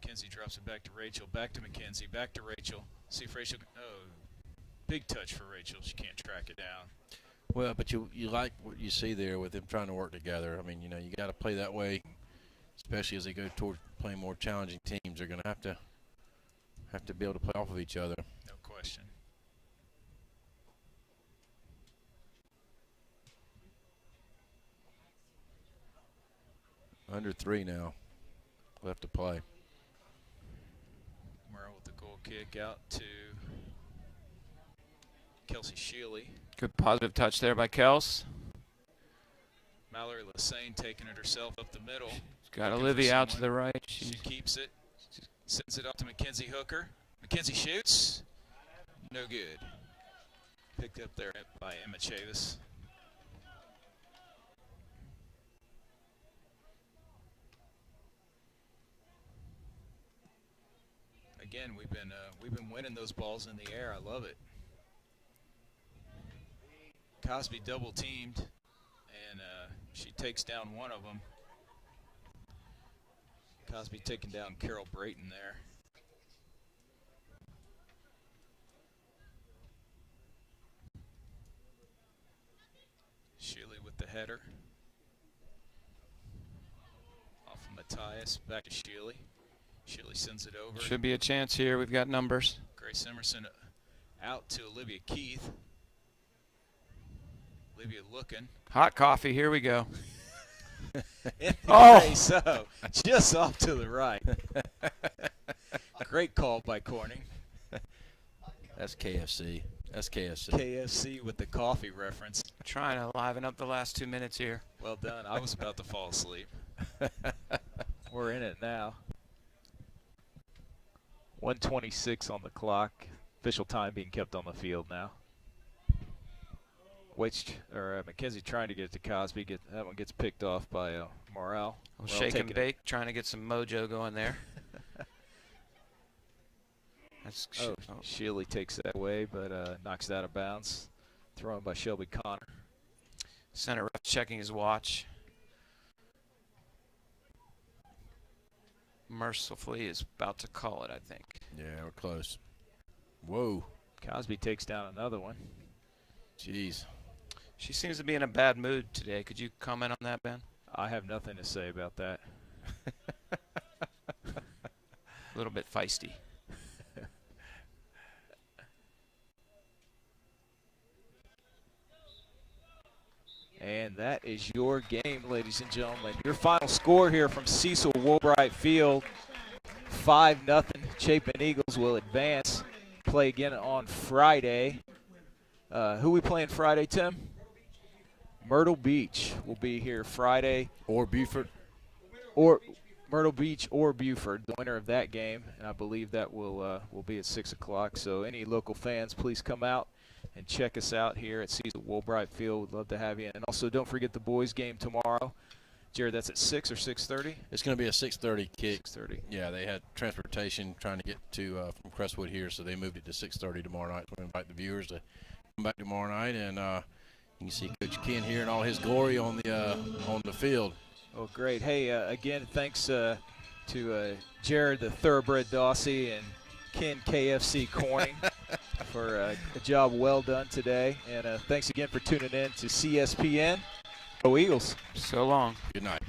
McKenzie drops it back to Rachel, back to McKenzie, back to Rachel. See if Rachel, oh, big touch for Rachel. She can't track it down. Well, but you like what you see there with them trying to work together. I mean, you know, you got to play that way, especially as they go toward playing more challenging teams. They're going to have to be able to play off of each other. No question. Under 3 now, left to play. Merrill with the goal kick out to Kelsey Shealy. Good positive touch there by Kels. Mallory Lassane taking it herself up the middle. Got Looking Olivia for out to someone. the right. She keeps it. Sends it off to Mackenzie Hooker. Mackenzie shoots. No good. Picked up there by Emma Chavis. Again, we've been winning those balls in the air. I love it. Cosby double teamed, and she takes down one of them. Cosby taking down Carol Brayton there. Shealy with the header. Off of Matthias, back to Shealy. Shealy sends it over. Should be a chance here. We've got numbers. Grace Emerson out to Olivia Keith. Olivia looking. Hot coffee. Here we go. Oh, so just off to the right. Great call by Corning. That's KFC. That's KFC. KFC with the coffee reference. Trying to liven up the last 2 minutes here. Well done. I was about to fall asleep. We're in it now. 1:26 on the clock. Official time being kept on the field now. Mackenzie trying to get it to Cosby. That one gets picked off by Morrell. Shake and bake, trying to get some mojo going there. Shealy takes that away, but knocks it out of bounds. Thrown by Shelby Connor. Center ref checking his watch. Mercifully is about to call it, I think. Yeah, we're close. Whoa. Cosby takes down another one. Jeez. She seems to be in a bad mood today. Could you comment on that, Ben? I have nothing to say about that. A little bit feisty. And that is your game, ladies and gentlemen. Your final score here from Cecil Woolbright Field, 5-0. Chapin Eagles will advance. Play again on Friday. Who we playing Friday, Tim? Myrtle Beach will be here Friday. Or Beaufort. Or Myrtle Beach or Beaufort, the winner of that game. And I believe that will be at 6 o'clock. So any local fans, please come out and check us out here at Cecil Woolbright Field. We'd love to have you. And also don't forget the boys game tomorrow. Jared, that's at 6 or 6:30? It's going to be a 6:30 kick. 6:30. Yeah, they had transportation trying to get to from Crestwood here, so they moved it to 6:30 tomorrow night. So we invite the viewers to come back tomorrow night, and you can see Coach Ken here in all his glory on the field. Oh, great. Hey, again, thanks to Jared, the Thoroughbred Dawsey, and Ken KFC Corning for a job well done today. And thanks again for tuning in to CSPN. Go Eagles. So long. Good night.